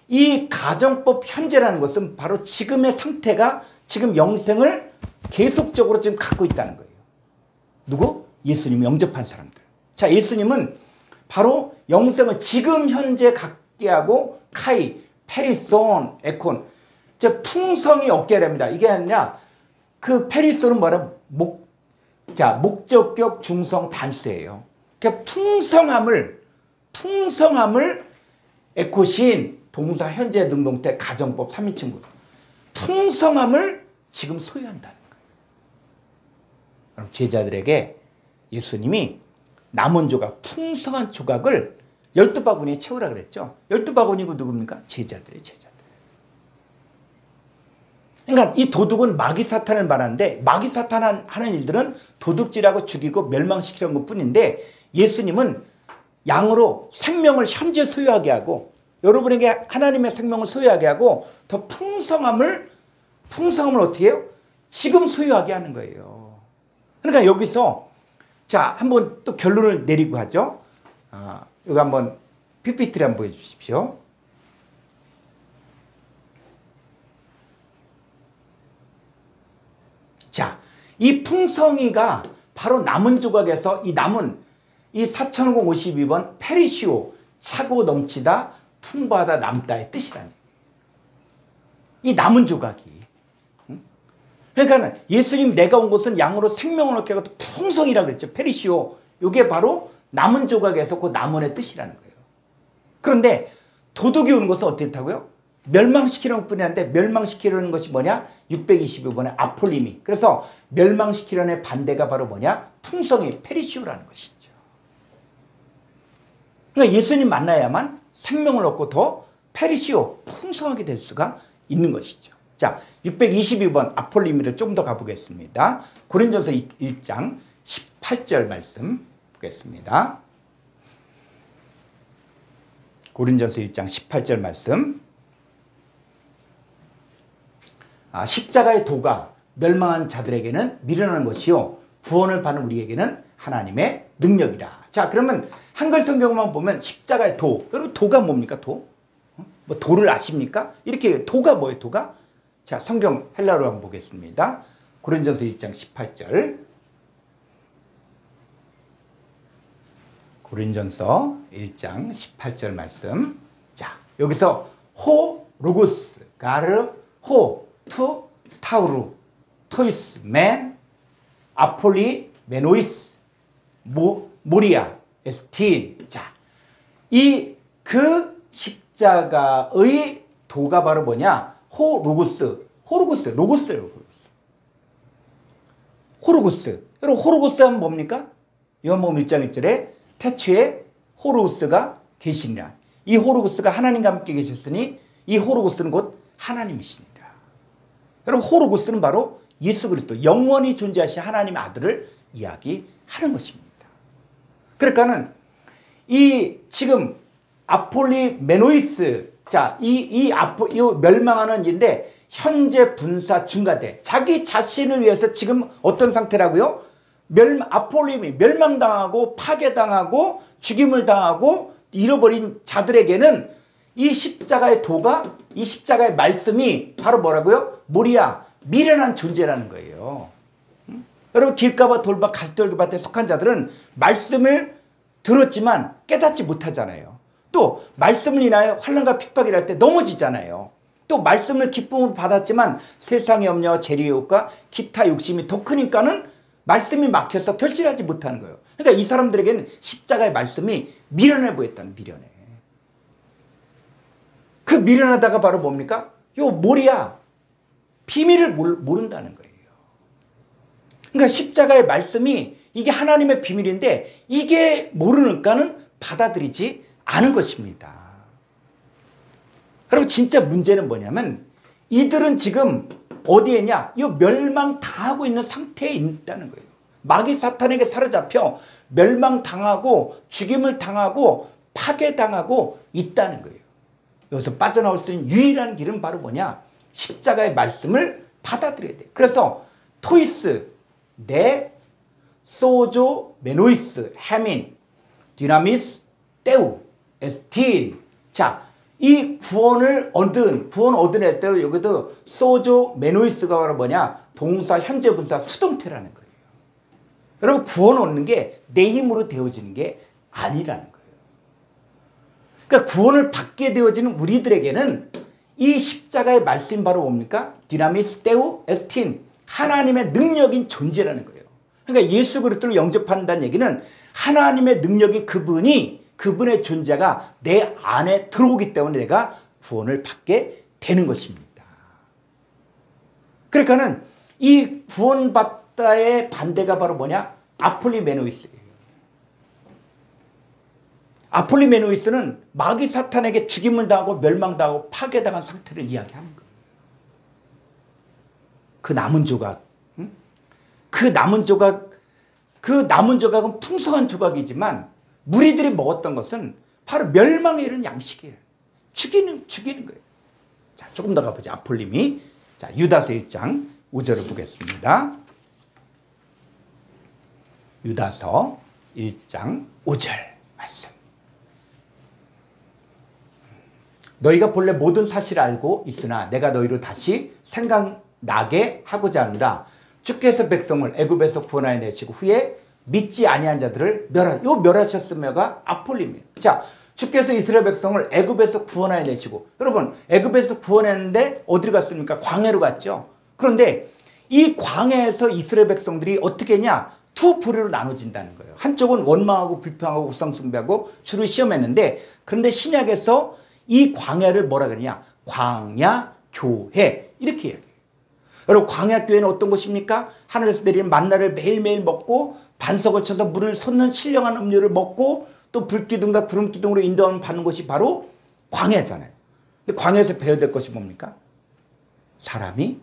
이 가정법 현재라는 것은 바로 지금의 상태가 지금 영생을 계속적으로 지금 갖고 있다는 거예요. 누구? 예수님 영접한 사람들. 자, 예수님은 바로 영생을 지금 현재 갖게 하고 카이, 페리손, 에콘, 저 풍성이 얻게 하랍니다. 이게 아니라 그 페리손은 뭐라? 목적격 중성 단수예요. 그러니까 풍성함을 에코신, 동사, 현재, 능동태, 가정법, 3인칭 풍성함을 지금 소유한다는 거예요. 그럼 제자들에게 예수님이 남은 조각, 풍성한 조각을 12바구니에 채우라 그랬죠. 12바구니고 누굽니까? 제자들. 그러니까 이 도둑은 마귀 사탄을 말하는데, 마귀 사탄 하는 일들은 도둑질하고 죽이고 멸망시키는 것뿐인데, 예수님은 양으로 생명을 현재 소유하게 하고, 여러분에게 하나님의 생명을 소유하게 하고, 더 풍성함을 어떻게 해요? 지금 소유하게 하는 거예요. 그러니까 여기서 자, 한번 또 결론을 내리고 하죠. 여기 한번 PPT를 한번 보여주십시오. 자, 이 풍성이가 바로 남은 조각에서 이 4052번 페리시오, 차고 넘치다, 풍부하다, 남다의 뜻이라는 이 남은 조각이. 그러니까 예수님 내가 온 것은 양으로 생명을 얻게 하고 풍성이라고 그랬죠. 페리시오. 이게 바로 남은 조각에서 그 남은의 뜻이라는 거예요. 그런데 도둑이 오는 것은 어떻다고요? 멸망시키려는 뿐이었는데 멸망시키려는 것이 뭐냐? 622번의 아폴림이. 그래서 멸망시키려는 반대가 바로 뭐냐? 풍성이 페리시오라는 것이죠. 그러니까 예수님 만나야만 생명을 얻고 더 페리시오, 풍성하게 될 수가 있는 것이죠. 자, 622번 아폴리미를 좀 더 가보겠습니다. 고린전서 1장 18절 말씀 보겠습니다. 고린전서 1장 18절 말씀. 십자가의 도가 멸망한 자들에게는 미련한 것이요 구원을 받는 우리에게는 하나님의 능력이라. 자, 그러면 한글 성경만 보면 십자가의 도. 여러분 도가 뭡니까? 도? 뭐 도를 아십니까? 이렇게 도가 뭐예요? 도가? 자, 성경 헬라어로 한번 보겠습니다. 고린전서 1장 18절. 고린전서 1장 18절 말씀. 자, 여기서 호 로고스 가르 호 투 타우루 토이스 맨 아폴리 메노이스 모리아 에스틴. 자, 이 그 십자가의 도가 바로 뭐냐? 호로고스. 로고스예요. 호로고스. 여러분 호로고스 하면 뭡니까? 요한복음 1장 1절에 태초에 호로고스가 계시니라. 이 호로고스가 하나님과 함께 계셨으니 이 호로고스는 곧 하나님이시니라. 여러분 호로고스는 바로 예수 그리스도 영원히 존재하신 하나님의 아들을 이야기하는 것입니다. 그러니까는 이 지금 아폴리 메노이스, 자, 이 멸망하는 일인데 현재 분사 중과대 자기 자신을 위해서 지금 어떤 상태라고요? 아폴림이 멸망당하고 파괴당하고 죽임을 당하고 잃어버린 자들에게는 이 십자가의 도가, 이 십자가의 말씀이 바로 뭐라고요? 모리아, 미련한 존재라는 거예요. 여러분 길가와 돌밭 갈대밭에 속한 자들은 말씀을 들었지만 깨닫지 못하잖아요. 또 말씀을 인하여 환난과 핍박을 할 때 넘어지잖아요. 또 말씀을 기쁨으로 받았지만 세상의 염려와 재리의 욕과 기타 욕심이 더 크니까는 말씀이 막혀서 결실하지 못하는 거예요. 그러니까 이 사람들에게는 십자가의 말씀이 미련해 보였다는, 미련해. 그 미련하다가 바로 뭡니까? 요 모리아, 비밀을 모른다는 거예요. 그러니까 십자가의 말씀이 이게 하나님의 비밀인데 이게 모르니까는 받아들이지 않은 것입니다. 여러분 진짜 문제는 뭐냐면 이들은 지금 어디에 있냐? 이 멸망당하고 있는 상태에 있다는 거예요. 마귀 사탄에게 사로잡혀 멸망당하고 죽임을 당하고 파괴당하고 있다는 거예요. 여기서 빠져나올 수 있는 유일한 길은 바로 뭐냐? 십자가의 말씀을 받아들여야 돼요. 그래서 토이스, 네, 소조, 메노이스, 헤민, 디나미스, 테우, 에스틴. 자, 이 구원 얻은 때 여기도 소조, 메노이스가 바로 뭐냐? 동사, 현재 분사, 수동태라는 거예요. 여러분 구원 얻는 게 내 힘으로 되어지는 게 아니라는 거예요. 그러니까 구원을 받게 되어지는 우리들에게는 이 십자가의 말씀이 바로 뭡니까? 디나미스, 테우, 에스틴. 하나님의 능력인 존재라는 거예요. 그러니까 예수 그리스도를 영접한다는 얘기는 하나님의 능력인 그분의 존재가 내 안에 들어오기 때문에 내가 구원을 받게 되는 것입니다. 그러니까는 이 구원받다의 반대가 바로 뭐냐? 아폴리메노이스예요. 아폴리메노이스는 마귀 사탄에게 죽임을 당하고 멸망당하고 파괴당한 상태를 이야기하는 거예요. 그 남은 조각, 그 남은 조각은 풍성한 조각이지만 무리들이 먹었던 것은 바로 멸망에 이른 양식이에요. 죽이는 거예요. 자, 조금 더 가보죠. 아폴림이. 자, 유다서 1장 5절을 보겠습니다. 유다서 1장 5절 말씀. 너희가 본래 모든 사실을 알고 있으나 내가 너희로 다시 생각나게 하고자 하노라. 주께서 백성을 애굽에서 구원하여 내시고 후에 믿지 아니한 자들을 멸하셨으며가 아폴림이에요. 자, 주께서 이스라엘 백성을 애굽에서 구원하여 내시고, 여러분 애굽에서 구원했는데 어디로 갔습니까? 광야로 갔죠. 그런데 이 광야에서 이스라엘 백성들이 어떻게 했냐? 두 부류로 나눠진다는 거예요. 한쪽은 원망하고 불평하고 우상숭배하고 주를 시험했는데, 그런데 신약에서 이 광야를 뭐라 그러냐? 광야 교회 이렇게 이야기해요. 여러분 광야 교회는 어떤 곳입니까? 하늘에서 내리는 만나를 매일매일 먹고 반석을 쳐서 물을 솟는 신령한 음료를 먹고 또 불기둥과 구름기둥으로 인도함을 받는 곳이 바로 광야잖아요. 근데 광야에서 배워야 것이 뭡니까? 사람이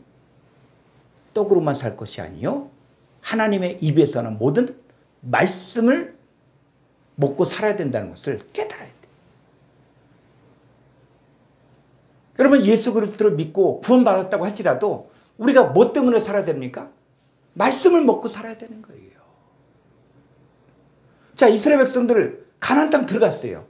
떡으로만 살 것이 아니요 하나님의 입에서 나는 모든 말씀을 먹고 살아야 된다는 것을 깨달아야 돼요. 여러분 예수 그리스도를 믿고 구원받았다고 할지라도 우리가 뭐 때문에 살아야 됩니까? 말씀을 먹고 살아야 되는 거예요. 자, 이스라엘 백성들 가나안 땅 들어갔어요.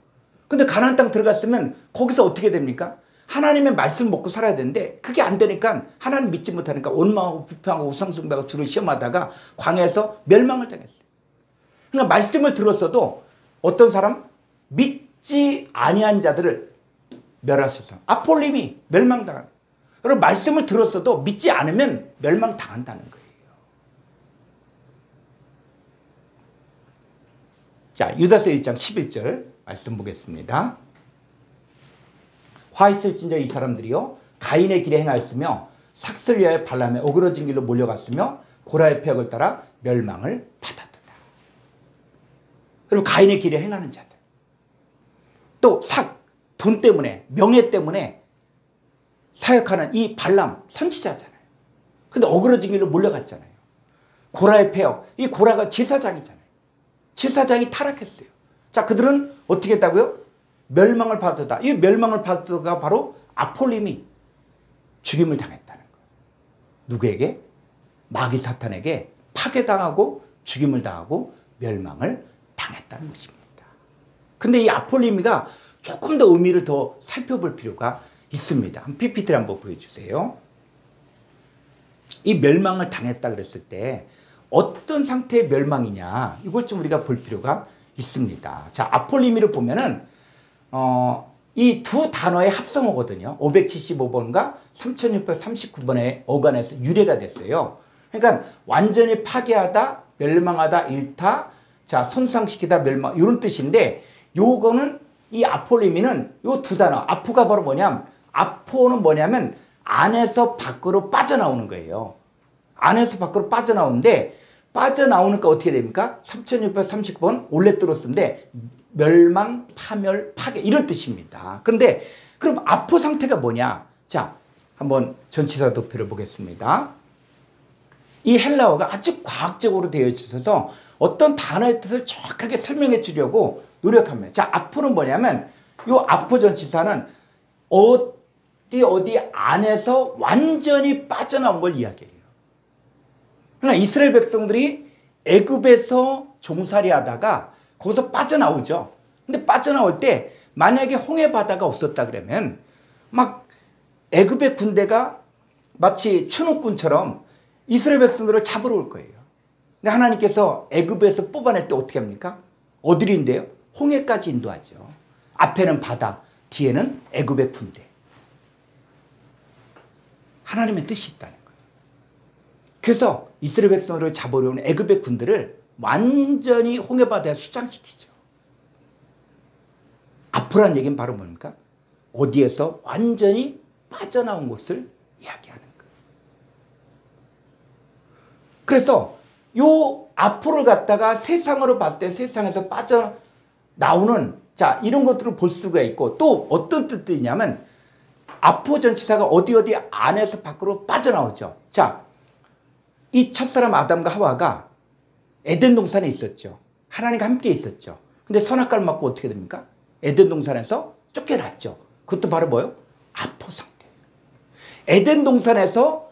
근데 가나안 땅 들어갔으면 거기서 어떻게 됩니까? 하나님의 말씀 먹고 살아야 되는데 그게 안 되니까 하나님 믿지 못하니까 원망하고 비판하고 우상숭배하고 주를 시험하다가 광야에서 멸망을 당했어요. 그러니까 말씀을 들었어도 어떤 사람 믿지 아니한 자들을 멸하셔서 아폴림이 멸망당한. 여러분 말씀을 들었어도 믿지 않으면 멸망당한다는 거예요. 자, 유다서 1장 11절 말씀 보겠습니다. 화 있을진저 이 사람들이요 가인의 길에 행하였으며 삭슬 위하여 발람에 어그러진 길로 몰려갔으며 고라의 폐역을 따라 멸망을 받았도다. 그리고 가인의 길에 행하는 자들 또 돈 때문에 명예 때문에 사역하는 이 발람 선지자잖아요. 근데 어그러진 길로 몰려갔잖아요. 고라의 폐역, 이 고라가 제사장이잖아요. 제사장이 타락했어요. 자, 그들은 어떻게 했다고요? 멸망을 받았다. 이 멸망을 받았다가 바로 아폴림이 죽임을 당했다는 거예요. 누구에게? 마귀 사탄에게 파괴당하고 죽임을 당하고 멸망을 당했다는 것입니다. 근데 이 아폴리미가 조금 더 의미를 더 살펴볼 필요가 있습니다. PPT를 한번 보여주세요. 이 멸망을 당했다 그랬을 때 어떤 상태의 멸망이냐 이걸 좀 우리가 볼 필요가 있습니다. 자, 아폴리미를 보면은 이 두 단어의 합성어거든요. 575번과 3639번의 어간에서 유래가 됐어요. 그러니까 완전히 파괴하다, 멸망하다, 일타, 자, 손상시키다, 멸망 이런 뜻인데 요거는 이 아폴리미는 요 두 단어 아포가 바로 뭐냐면 아포는 뭐냐면 안에서 밖으로 빠져나오는 거예요. 안에서 밖으로 빠져나오는데 빠져나오니까 어떻게 됩니까? 3639번 올레뜨로스인데 멸망, 파멸, 파괴 이런 뜻입니다. 그런데 그럼 아포 상태가 뭐냐? 자, 한번 전치사 도표를 보겠습니다. 이 헬라어가 아주 과학적으로 되어 있어서 어떤 단어의 뜻을 정확하게 설명해 주려고 노력합니다. 자, 아포는 뭐냐면 이 아포 전치사는 어디 안에서 완전히 빠져나온 걸 이야기해요. 그러니까 이스라엘 백성들이 애굽에서 종살이 하다가 거기서 빠져나오죠. 근데 빠져나올 때 만약에 홍해 바다가 없었다 그러면 막 애굽의 군대가 마치 추노꾼처럼 이스라엘 백성들을 잡으러 올 거예요. 근데 하나님께서 애굽에서 뽑아낼 때 어떻게 합니까? 어디로 인도해요? 홍해까지 인도하죠. 앞에는 바다, 뒤에는 애굽의 군대. 하나님의 뜻이 있다는 거예요. 그래서 이스라엘 백성들을 잡으러 온 애굽의 군대를 완전히 홍해 바다에 수장시키죠. 아프란 얘기는 바로 뭡니까? 어디에서 완전히 빠져나온 것을 이야기하는 거예요. 그래서 요 앞으로 갔다가 세상으로 봤을 때 세상에서 빠져나오는 자 이런 것들을 볼 수가 있고 또 어떤 뜻이냐면 아포 전치사가 어디 안에서 밖으로 빠져나오죠. 자, 이 첫사람 아담과 하와가 에덴 동산에 있었죠. 하나님과 함께 있었죠. 근데 선악과를 맞고 어떻게 됩니까? 에덴 동산에서 쫓겨났죠. 그것도 바로 뭐예요? 아포 상태. 에덴 동산에서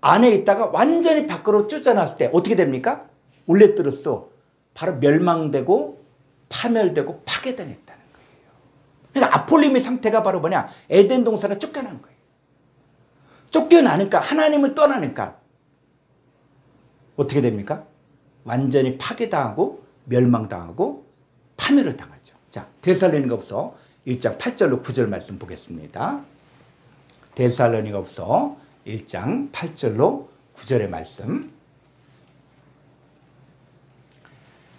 안에 있다가 완전히 밖으로 쫓아났을 때 어떻게 됩니까? 올레뜨로서 바로 멸망되고 파멸되고 파괴당했다는 거예요. 그러니까 아폴림의 상태가 바로 뭐냐? 에덴 동산에 쫓겨난 거예요. 쫓겨나니까 하나님을 떠나니까 어떻게 됩니까? 완전히 파괴당하고 멸망당하고 파멸을 당하죠. 자, 데살로니가후서 1장 8절로 9절 말씀 보겠습니다. 데살로니가후서 1장 8절로 9절의 말씀.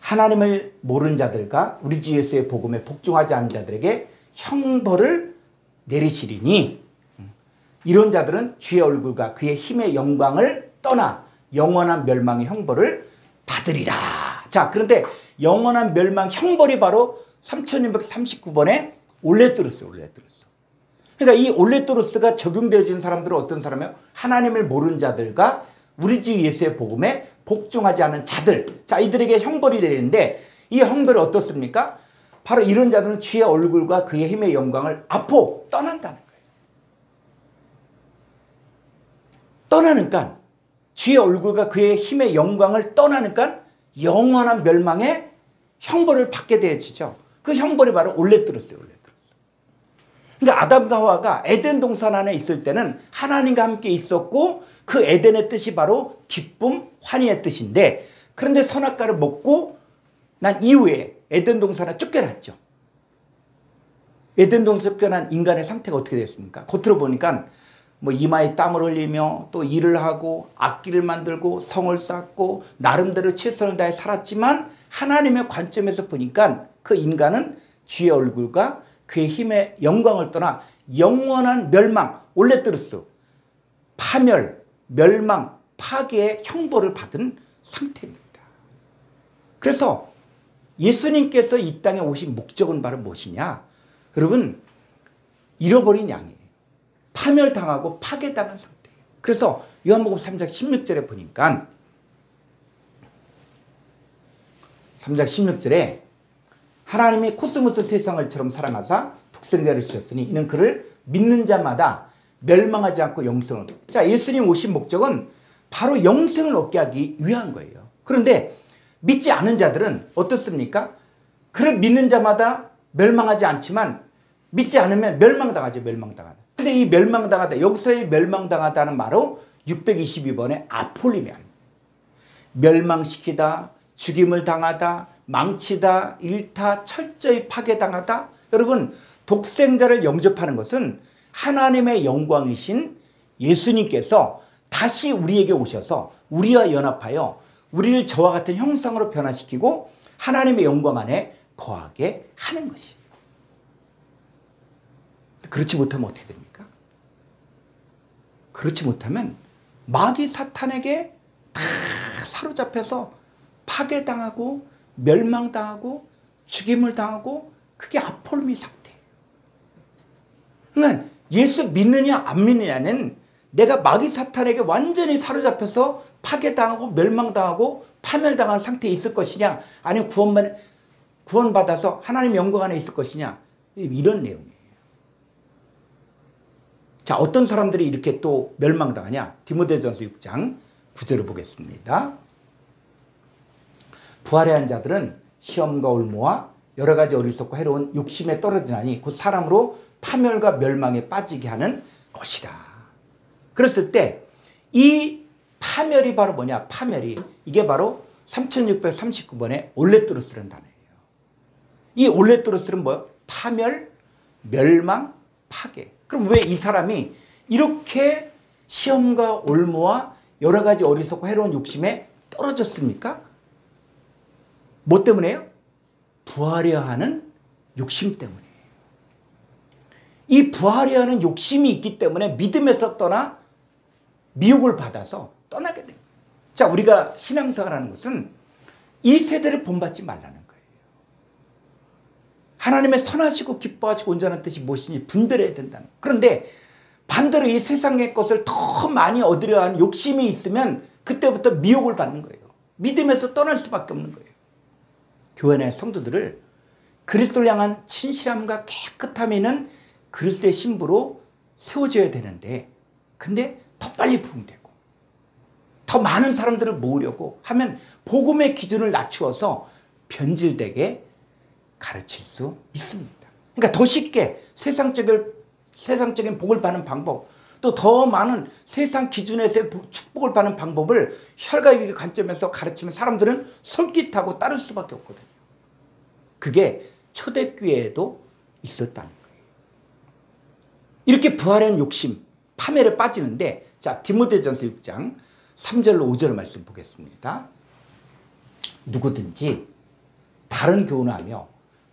하나님을 모르는 자들과 우리 주 예수의 복음에 복종하지 않는 자들에게 형벌을 내리시리니 이런 자들은 주의 얼굴과 그의 힘의 영광을 떠나 영원한 멸망의 형벌을 받으리라. 자, 그런데 영원한 멸망 형벌이 바로 3639번에 올레뚜루스예요. 올레뚜루스. 그러니까 이 올레뚜루스가 적용되어진 사람들은 어떤 사람이에요? 하나님을 모르는 자들과 우리 주 예수의 복음에 복종하지 않은 자들. 자, 이들에게 형벌이 내리는데 이 형벌이 어떻습니까? 바로 이런 자들은 주의 얼굴과 그의 힘의 영광을 앞으로 떠난다는 거예요. 떠나니까 주의 얼굴과 그의 힘의 영광을 떠나니까 영원한 멸망의 형벌을 받게 되어지죠. 그 형벌이 바로 올레뚜루스예요. 올레뚜루스. 그러니까 아담과 하와가 에덴 동산 안에 있을 때는 하나님과 함께 있었고 그 에덴의 뜻이 바로 기쁨, 환희의 뜻인데 그런데 선악과를 먹고 난 이후에 에덴 동산에 쫓겨났죠. 에덴 동산에 쫓겨난 인간의 상태가 어떻게 됐습니까? 겉으로 보니까 뭐 이마에 땀을 흘리며 또 일을 하고 악기를 만들고 성을 쌓고 나름대로 최선을 다해 살았지만 하나님의 관점에서 보니까 그 인간은 주의 얼굴과 그의 힘의 영광을 떠나 영원한 멸망, 올레뚜루스, 파멸, 멸망, 파괴의 형벌을 받은 상태입니다. 그래서 예수님께서 이 땅에 오신 목적은 바로 무엇이냐? 여러분, 잃어버린 양이에요. 파멸당하고 파괴당한 상태예요. 그래서 요한복음 3장 16절에 보니까 3장 16절에 하나님이 코스모스 세상을처럼 사랑하사 독생자를 주셨으니 이는 그를 믿는 자마다 멸망하지 않고 영생을. 자, 예수님 오신 목적은 바로 영생을 얻게 하기 위한 거예요. 그런데 믿지 않은 자들은 어떻습니까? 그를 믿는 자마다 멸망하지 않지만 믿지 않으면 멸망당하죠. 멸망당하다. 근데 이 멸망당하다, 여기서의 멸망당하다는 바로 622번의 아폴림이 아닙니다. 멸망시키다, 죽임을 당하다, 망치다, 잃다, 철저히 파괴당하다. 여러분, 독생자를 영접하는 것은 하나님의 영광이신 예수님께서 다시 우리에게 오셔서 우리와 연합하여 우리를 저와 같은 형상으로 변화시키고 하나님의 영광 안에 거하게 하는 것이에요. 그렇지 못하면 어떻게 됩니까? 그렇지 못하면 마귀 사탄에게 다 사로잡혀서 파괴당하고 멸망당하고 죽임을 당하고 그게 아폴미 상태예요. 그러니까 예수 믿느냐 안 믿느냐는 내가 마귀 사탄에게 완전히 사로잡혀서 파괴당하고 멸망당하고 파멸당한 상태에 있을 것이냐 아니면 구원받아서 하나님의 영광 안에 있을 것이냐 이런 내용이에요. 자, 어떤 사람들이 이렇게 또 멸망당하냐? 디모데전서 6장 9절을 보겠습니다. 부활의 한 자들은 시험과 올무와 여러 가지 어리석고 해로운 욕심에 떨어지나니 곧 사람으로 파멸과 멸망에 빠지게 하는 것이다. 그랬을 때 이 파멸이 바로 뭐냐? 파멸이 이게 바로 3639번의 올레뚜루스라는 단어예요. 이 올레뚜루스는 뭐예요? 파멸, 멸망, 파괴. 그럼 왜 이 사람이 이렇게 시험과 올무와 여러 가지 어리석고 해로운 욕심에 떨어졌습니까? 뭐 때문에요? 부하려 하는 욕심 때문이에요. 이 부하려 하는 욕심이 있기 때문에 믿음에서 떠나 미혹을 받아서 떠나게 됩니다. 자, 우리가 신앙생활하는 것은 이 세대를 본받지 말라는 거예요. 하나님의 선하시고 기뻐하시고 온전한 뜻이 무엇인지 분별해야 된다는 거예요. 그런데 반대로 이 세상의 것을 더 많이 얻으려 하는 욕심이 있으면 그때부터 미혹을 받는 거예요. 믿음에서 떠날 수밖에 없는 거예요. 교회 내 성도들을 그리스도를 향한 진실함과 깨끗함이 있는 그리스도의 신부로 세워줘야 되는데 근데 더 빨리 부흥되고 더 많은 사람들을 모으려고 하면 복음의 기준을 낮추어서 변질되게 가르칠 수 있습니다. 그러니까 더 쉽게 세상적인 복을 받는 방법 또 더 많은 세상 기준에서의 축복을 받는 방법을 혈과육의 관점에서 가르치면 사람들은 솔깃하고 따를 수밖에 없거든요. 그게 초대교회에도 있었다는 거예요. 이렇게 부활한 욕심, 파멸에 빠지는데 자 디모데전서 6장 3절로 5절 말씀 보겠습니다. 누구든지 다른 교훈을 하며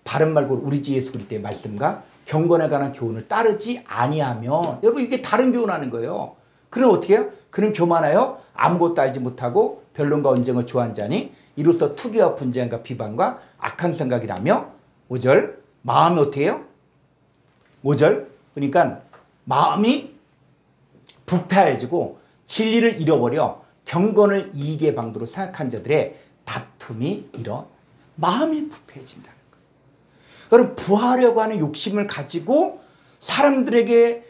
바른 말고 우리 주 예수 그리스도의 말씀과 경건에 관한 교훈을 따르지 아니하면, 여러분 이게 다른 교훈하는 거예요. 그는 어떻게 해요? 그는 교만하여 아무것도 알지 못하고 변론과 언쟁을 좋아한 자니 이로써 투기와 분쟁과 비방과 악한 생각이 나며 5절 마음이 어떻게 해요? 5절 그러니까 마음이 부패해지고 진리를 잃어버려 경건을 이익의 방도로 생각한 자들의 다툼이 일어 마음이 부패해진다는 거예요. 여러분 부하려고 하는 욕심을 가지고 사람들의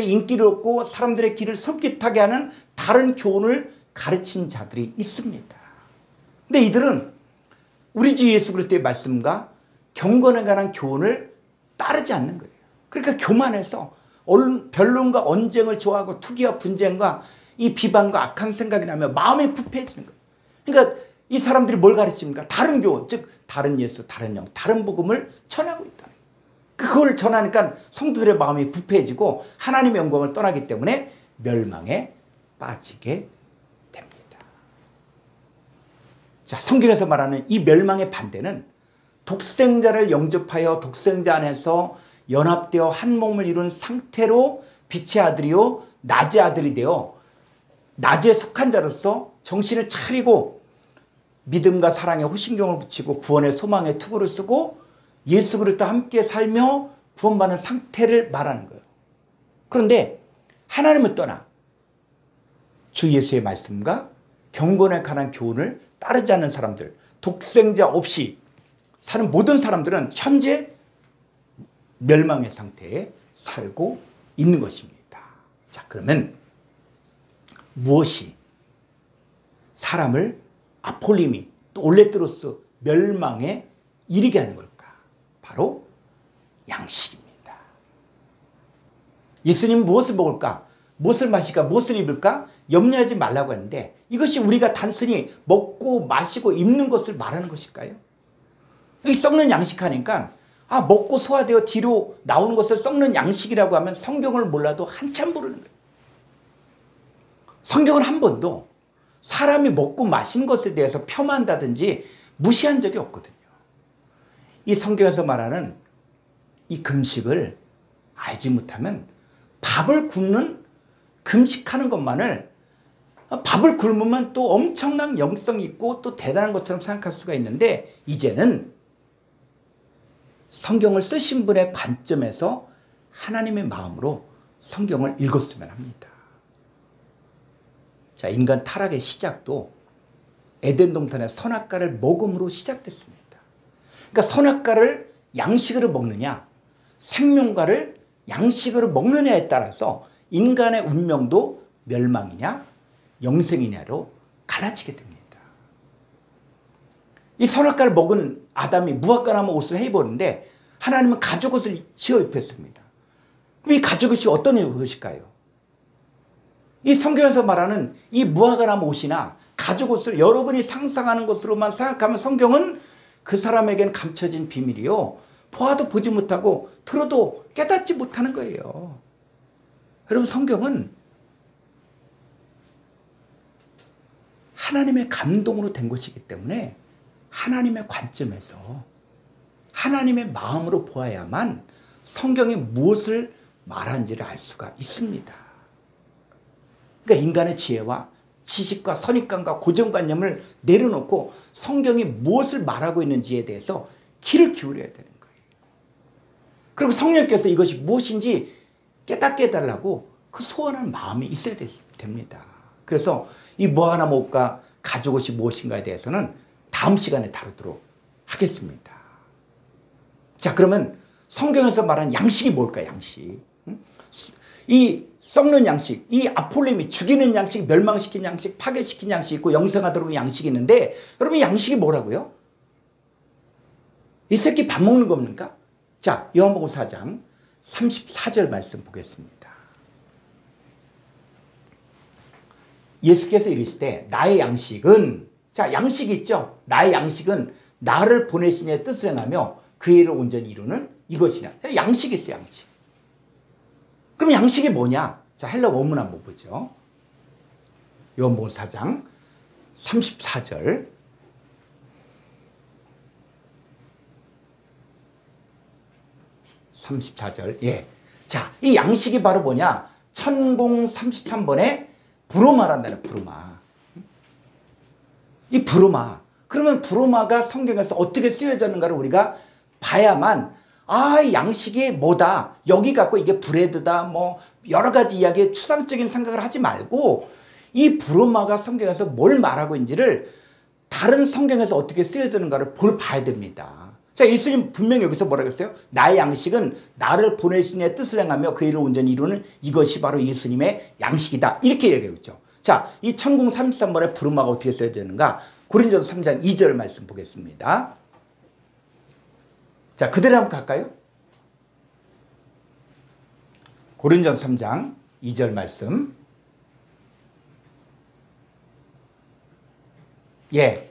인기를 얻고 사람들의 길을 솔깃하게 하는 다른 교훈을 가르친 자들이 있습니다. 근데 이들은 우리 주 예수 그리스도의 말씀과 경건에 관한 교훈을 따르지 않는 거예요. 그러니까 교만해서 변론과 언쟁을 좋아하고 투기와 분쟁과 이 비방과 악한 생각이 나면 마음이 부패해지는 거예요. 그러니까 이 사람들이 뭘 가르칩니까? 다른 교훈, 즉 다른 예수, 다른 영, 다른 복음을 전하고 있다. 그걸 전하니까 성도들의 마음이 부패해지고 하나님의 영광을 떠나기 때문에 멸망에 빠지게 됩니다. 자, 성경에서 말하는 이 멸망의 반대는 독생자를 영접하여 독생자 안에서 연합되어 한 몸을 이룬 상태로 빛의 아들이요 낮의 아들이 되어 낮에 속한 자로서 정신을 차리고 믿음과 사랑에 호신경을 붙이고 구원의 소망에 투구를 쓰고 예수 그리스도와 함께 살며 구원받는 상태를 말하는 거예요. 그런데 하나님을 떠나 주 예수의 말씀과 경건에 관한 교훈을 따르지 않는 사람들, 독생자 없이 사는 모든 사람들은 현재 멸망의 상태에 살고 있는 것입니다. 자, 그러면 무엇이 사람을 아폴리미 또 올레트로스 멸망에 이르게 하는 걸까? 바로 양식입니다. 예수님 무엇을 먹을까? 무엇을 마실까? 무엇을 입을까? 염려하지 말라고 하는데 이것이 우리가 단순히 먹고 마시고 입는 것을 말하는 것일까요? 여기 썩는 양식하니까 먹고 소화되어 뒤로 나오는 것을 썩는 양식이라고 하면 성경을 몰라도 한참 모르는 거예요. 성경은 한 번도 사람이 먹고 마시는 것에 대해서 폄하한다든지 무시한 적이 없거든요. 이 성경에서 말하는 이 금식을 알지 못하면 밥을 굶는 금식하는 것만을 밥을 굶으면 또 엄청난 영성이 있고 또 대단한 것처럼 생각할 수가 있는데 이제는 성경을 쓰신 분의 관점에서 하나님의 마음으로 성경을 읽었으면 합니다. 자, 인간 타락의 시작도 에덴 동산의 선악과를 먹음으로 시작됐습니다. 그러니까 선악과를 양식으로 먹느냐 생명과를 양식으로 먹느냐에 따라서 인간의 운명도 멸망이냐 영생이냐로 갈라지게 됩니다. 이 선악과를 먹은 아담이 무화과나무 옷을 해입었는데 하나님은 가죽옷을 지어 입혔습니다. 그럼 이 가죽옷이 어떤 옷일까요? 이 성경에서 말하는 이 무화과나무 옷이나 가죽옷을 여러분이 상상하는 것으로만 생각하면 성경은 그 사람에겐 감춰진 비밀이요 보아도 보지 못하고 들어도 깨닫지 못하는 거예요. 여러분 성경은 하나님의 감동으로 된 것이기 때문에 하나님의 관점에서 하나님의 마음으로 보아야만 성경이 무엇을 말하는지를 알 수가 있습니다. 그러니까 인간의 지혜와 지식과 선입관과 고정관념을 내려놓고 성경이 무엇을 말하고 있는지에 대해서 귀를 기울여야 되는 거예요. 그리고 성령께서 이것이 무엇인지 깨닫게 해달라고 그 소원한 마음이 있어야 됩니다. 그래서 이 무화과나무 옷과 가죽옷이 무엇인가에 대해서는 다음 시간에 다루도록 하겠습니다. 자, 그러면 성경에서 말하는 양식이 뭘까요? 양식. 이 썩는 양식, 이 아폴림이 죽이는 양식, 멸망시킨 양식, 파괴시킨 양식이 있고 영생하도록 양식이 있는데 여러분 양식이 뭐라고요? 이 새끼 밥 먹는 겁니까? 자, 요한복음 4장 34절 말씀 보겠습니다. 예수께서 이르시되 나의 양식은 자 양식이 있죠. 나의 양식은 나를 보내신 이의 뜻을 행하며 그 일을 온전히 이루는 이것이냐. 양식이 있어요. 양식. 그럼 양식이 뭐냐? 자, 헬라 원문 한번 보죠. 요한복음 4장 34절 34절. 예. 자, 이 양식이 바로 뭐냐? 천공 33번에 브로마란다는 브로마. 이 브로마. 그러면 브로마가 성경에서 어떻게 쓰여졌는가를 우리가 봐야만 이 양식이 뭐다. 여기 갖고 이게 브레드다. 뭐 여러 가지 이야기에 추상적인 생각을 하지 말고 이 브로마가 성경에서 뭘 말하고 있는지를 다른 성경에서 어떻게 쓰여졌는가를 봐야 됩니다. 자, 예수님 분명히 여기서 뭐라고 했어요? 나의 양식은 나를 보내신 이의 뜻을 행하며 그 일을 온전히 이루는 이것이 바로 예수님의 양식이다. 이렇게 얘기하고 있죠. 자, 이 천공 33번의 브로마가 어떻게 쓰여졌는가? 고린도서 3장 2절 말씀 보겠습니다. 자, 그대로 한번 갈까요? 고린도서 3장 2절 말씀. 예.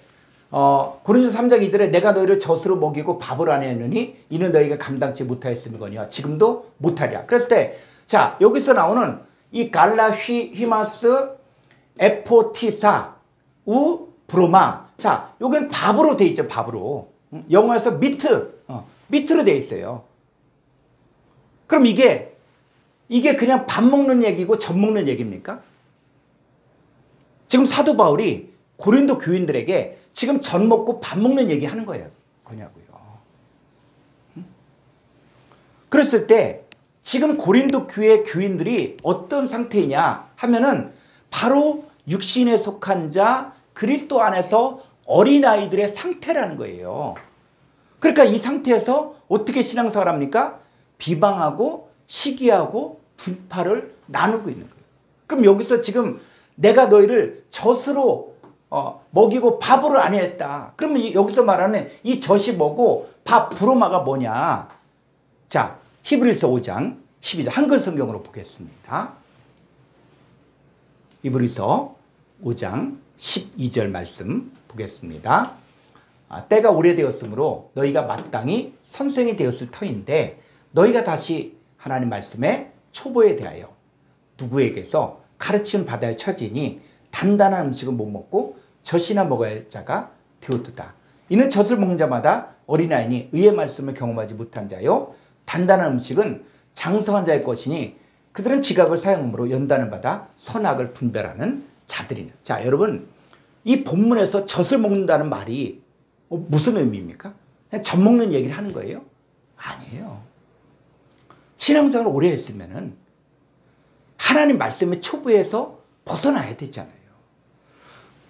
고린도서 3장 2절에 내가 너희를 젖으로 먹이고 밥으로 안 했느니 이는 너희가 감당치 못하였음이거니와 지금도 못하리라. 그랬을 때, 자, 여기서 나오는 이 갈라 히마스 에포티사 우 브로마. 자, 여기는 밥으로 돼 있죠. 밥으로. 영어에서 미트로 돼 있어요. 그럼 이게 그냥 밥 먹는 얘기고 젖 먹는 얘기입니까? 지금 사도 바울이 고린도 교인들에게 지금 젖 먹고 밥 먹는 얘기 하는 거냐고요. 그랬을 때 지금 고린도 교회 교인들이 어떤 상태이냐 하면은 바로 육신에 속한 자 그리스도 안에서 어린아이들의 상태라는 거예요. 그러니까 이 상태에서 어떻게 신앙생활 합니까? 비방하고 시기하고 분파를 나누고 있는 거예요. 그럼 여기서 지금 내가 너희를 젖으로 먹이고 밥으로 안 했다. 그러면 여기서 말하는 이 젖이 뭐고 밥 브로마가 뭐냐? 자, 히브리서 5장 12절 한글 성경으로 보겠습니다. 히브리서 5장 12절 말씀 보겠습니다. 때가 오래되었으므로 너희가 마땅히 선생이 되었을 터인데 너희가 다시 하나님 말씀의 초보에 대하여 누구에게서 가르침을 받아야 처지니 단단한 음식은 못 먹고 젖이나 먹어야 할 자가 되었도다. 이는 젖을 먹는 자마다 어린아이니 의의 말씀을 경험하지 못한 자요 단단한 음식은 장성한 자의 것이니 그들은 지각을 사용함으로 연단을 받아 선악을 분별하는 자들이니. 자, 여러분, 이 본문에서 젖을 먹는다는 말이 무슨 의미입니까? 그냥 젖 먹는 얘기를 하는 거예요? 아니에요. 신앙생활을 오래 했으면은 하나님 말씀의 초보에서 벗어나야 되잖아요.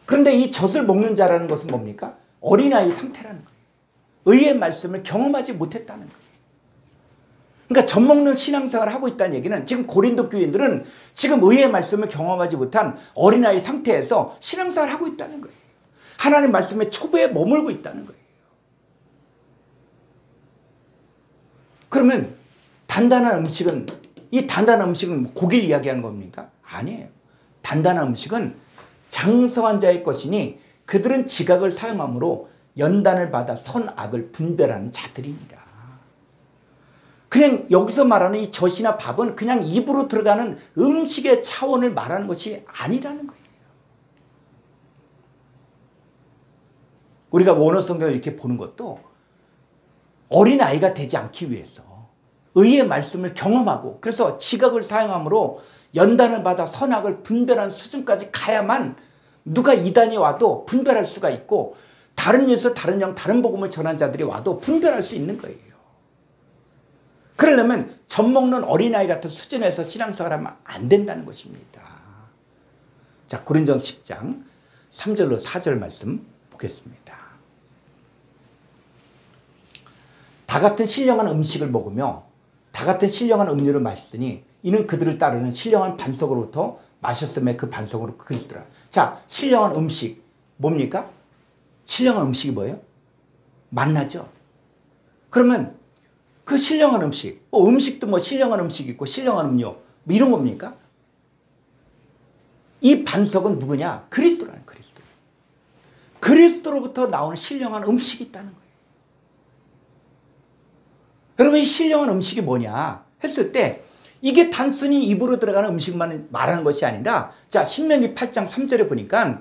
그런데 이 젖을 먹는 자라는 것은 뭡니까? 어린아이 상태라는 거예요. 의의 말씀을 경험하지 못했다는 거예요. 그러니까 젖 먹는 신앙생활을 하고 있다는 얘기는 지금 고린도 교인들은 지금 의의 말씀을 경험하지 못한 어린아이 상태에서 신앙생활을 하고 있다는 거예요. 하나님 말씀의 초보에 머물고 있다는 거예요. 그러면 이 단단한 음식은 고기를 이야기하는 겁니까? 아니에요. 단단한 음식은 장성한 자의 것이니 그들은 지각을 사용함으로 연단을 받아 선악을 분별하는 자들입니다. 그냥 여기서 말하는 이 젖이나 밥은 그냥 입으로 들어가는 음식의 차원을 말하는 것이 아니라는 거예요. 우리가 원어 성경을 이렇게 보는 것도 어린아이가 되지 않기 위해서 의의 말씀을 경험하고 그래서 지각을 사용함으로 연단을 받아 선악을 분별하는 수준까지 가야만 누가 이단이 와도 분별할 수가 있고 다른 예수, 다른 영, 다른 복음을 전한 자들이 와도 분별할 수 있는 거예요. 그러려면 젖 먹는 어린아이 같은 수준에서 신앙생활을 하면 안 된다는 것입니다. 자, 고린도서 10장 3절로 4절 말씀 보겠습니다. 다 같은 신령한 음식을 먹으며 다 같은 신령한 음료를 마시더니 이는 그들을 따르는 신령한 반석으로부터 마셨음에 그 반석으로 그리스도라. 자, 신령한 음식 뭡니까? 신령한 음식이 뭐예요? 만나죠. 그러면 그 신령한 음식, 음식도 뭐 신령한 음식이 있고 신령한 음료 뭐 이런 겁니까? 이 반석은 누구냐? 그리스도라는 그리스도. 그리스도로부터 나오는 신령한 음식이 있다는 거예요. 여러분, 이 신령한 음식이 뭐냐 했을 때 이게 단순히 입으로 들어가는 음식만 말하는 것이 아니라, 자, 신명기 8장 3절에 보니까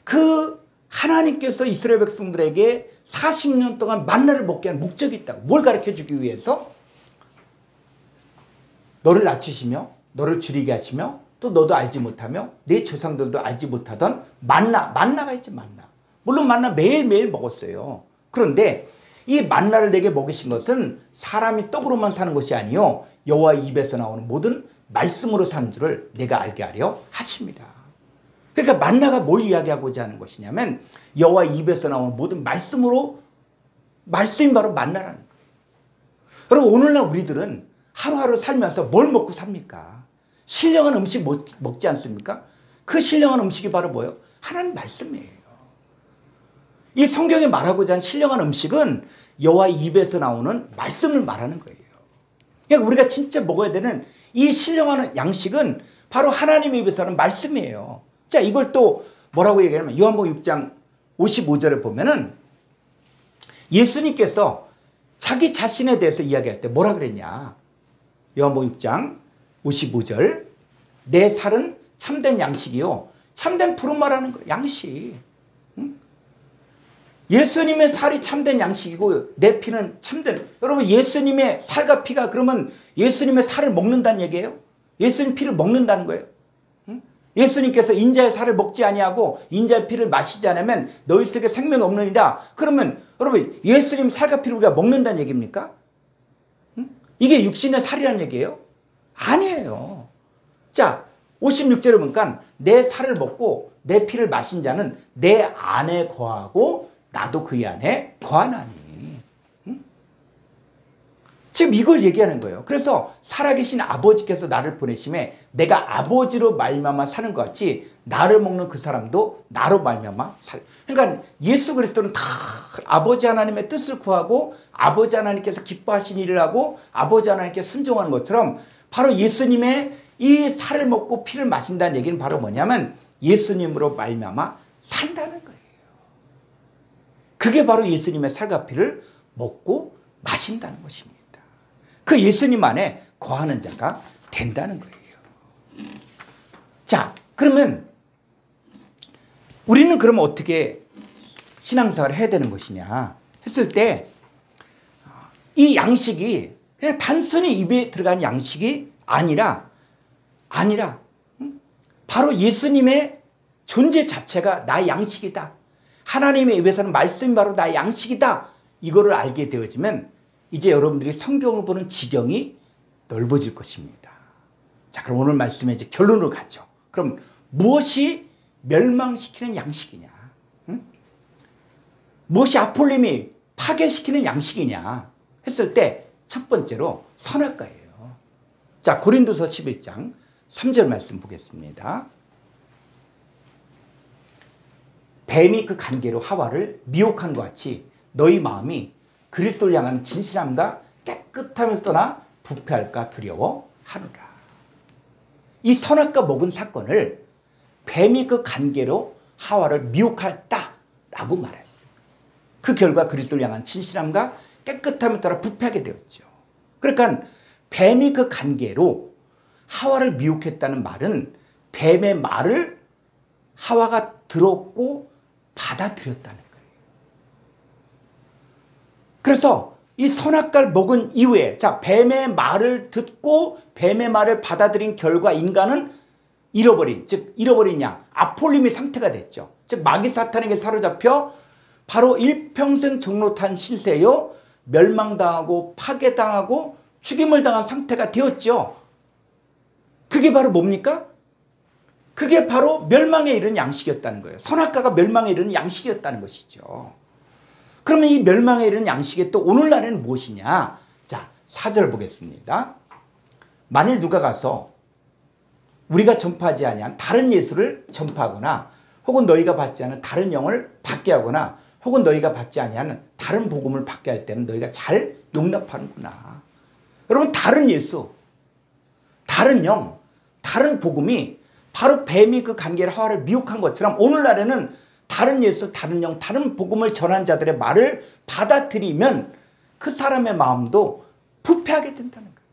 그 하나님께서 이스라엘 백성들에게 40년 동안 만나를 먹게 한 목적이 있다고. 뭘 가르쳐 주기 위해서? 너를 낮추시며 너를 줄이게 하시며 또 너도 알지 못하며 내 조상들도 알지 못하던 만나가 있지, 만나. 물론 만나 매일매일 먹었어요. 그런데 이 만나를 내게 먹이신 것은 사람이 떡으로만 사는 것이 아니요 여호와 입에서 나오는 모든 말씀으로 사는 줄을 내가 알게 하려 하십니다. 그러니까 만나가 뭘 이야기하고자 하는 것이냐면 여호와 입에서 나오는 모든 말씀으로, 말씀이 바로 만나라는 거예요. 여러분, 오늘날 우리들은 하루하루 살면서 뭘 먹고 삽니까? 신령한 음식 먹지 않습니까? 그 신령한 음식이 바로 뭐예요? 하나님 말씀이에요. 이 성경에 말하고자 하는 신령한 음식은 여호와 입에서 나오는 말씀을 말하는 거예요. 그러니까 우리가 진짜 먹어야 되는 이 신령한 양식은 바로 하나님의 입에서 나오는 말씀이에요. 자, 이걸 또 뭐라고 얘기하냐면 요한복음 6장 55절에 보면은 예수님께서 자기 자신에 대해서 이야기할 때 뭐라 그랬냐. 요한복음 6장 55절. 내 살은 참된 양식이요. 참된 푸른말하는 거예요. 양식. 응? 예수님의 살이 참된 양식이고 내 피는 참된. 여러분, 예수님의 살과 피가 그러면 예수님의 살을 먹는다는 얘기예요? 예수님 피를 먹는다는 거예요? 응? 예수님께서 인자의 살을 먹지 아니하고 인자의 피를 마시지 않으면 너희 속에 생명이 없느니라. 그러면 여러분, 예수님 살과 피를 우리가 먹는다는 얘기입니까? 응? 이게 육신의 살이라는 얘기예요? 아니에요. 자, 56절에 보니까 내 살을 먹고 내 피를 마신 자는 내 안에 거하고 나도 그의 안에 거하나니. 응? 지금 이걸 얘기하는 거예요. 그래서 살아계신 아버지께서 나를 보내심에 내가 아버지로 말미암아 사는 것 같이 나를 먹는 그 사람도 나로 말미암아 살. 그러니까 예수 그리스도는 다 아버지 하나님의 뜻을 구하고 아버지 하나님께서 기뻐하신 일을 하고 아버지 하나님께 순종하는 것처럼 바로 예수님의 이 살을 먹고 피를 마신다는 얘기는 바로 뭐냐면 예수님으로 말미암아 산다는 거예요. 그게 바로 예수님의 살과 피를 먹고 마신다는 것입니다. 그 예수님 안에 거하는 자가 된다는 거예요. 자, 그러면 우리는 그러면 어떻게 신앙생활을 해야 되는 것이냐 했을 때 이 양식이 그냥 단순히 입에 들어간 양식이 아니라 바로 예수님의 존재 자체가 나의 양식이다. 하나님의 입에서는 말씀이 바로 나의 양식이다. 이거를 알게 되어지면 이제 여러분들이 성경을 보는 지경이 넓어질 것입니다. 자, 그럼 오늘 말씀에 이제 결론으로 가죠. 그럼 무엇이 멸망시키는 양식이냐? 응? 무엇이 아폴림이 파괴시키는 양식이냐 했을 때 첫 번째로 선악과예요. 자, 고린도서 11장 3절 말씀 보겠습니다. 뱀이 그 관계로 하와를 미혹한 것 같이 너희 마음이 그리스도를 향하는 진실함과 깨끗하면서 떠나 부패할까 두려워하노라. 이 선악과 먹은 사건을 뱀이 그 관계로 하와를 미혹했다라고 말했어요. 그 결과 그리스도를 향한 진실함과 깨끗함에 따라 부패하게 되었죠. 그러니까 뱀이 그 관계로 하와를 미혹했다는 말은 뱀의 말을 하와가 들었고 받아들였다는 거예요. 그래서 이 선악과를 먹은 이후에 자, 뱀의 말을 듣고 뱀의 말을 받아들인 결과 인간은 잃어버린 양 아폴림의 상태가 됐죠. 즉 마귀 사탄에게 사로잡혀 바로 일평생 종로탄 신세요 멸망당하고 파괴당하고 죽임을 당한 상태가 되었죠. 그게 바로 뭡니까? 그게 바로 멸망에 이른 양식이었다는 거예요. 선악과가 멸망에 이른 양식이었다는 것이죠. 그러면 이 멸망에 이른 양식이 또 오늘날에는 무엇이냐? 자, 4절 보겠습니다. 만일 누가 가서 우리가 전파하지 아니한 다른 예수를 전파하거나 혹은 너희가 받지 않은 다른 영을 받게 하거나 혹은 너희가 받지 아니하는 다른 복음을 받게 할 때는 너희가 잘 용납하는구나. 여러분, 다른 예수, 다른 영, 다른 복음이 바로 뱀이 그 관계를 하와를 미혹한 것처럼 오늘날에는 다른 예수, 다른 영, 다른 복음을 전한 자들의 말을 받아들이면 그 사람의 마음도 부패하게 된다는 거예요.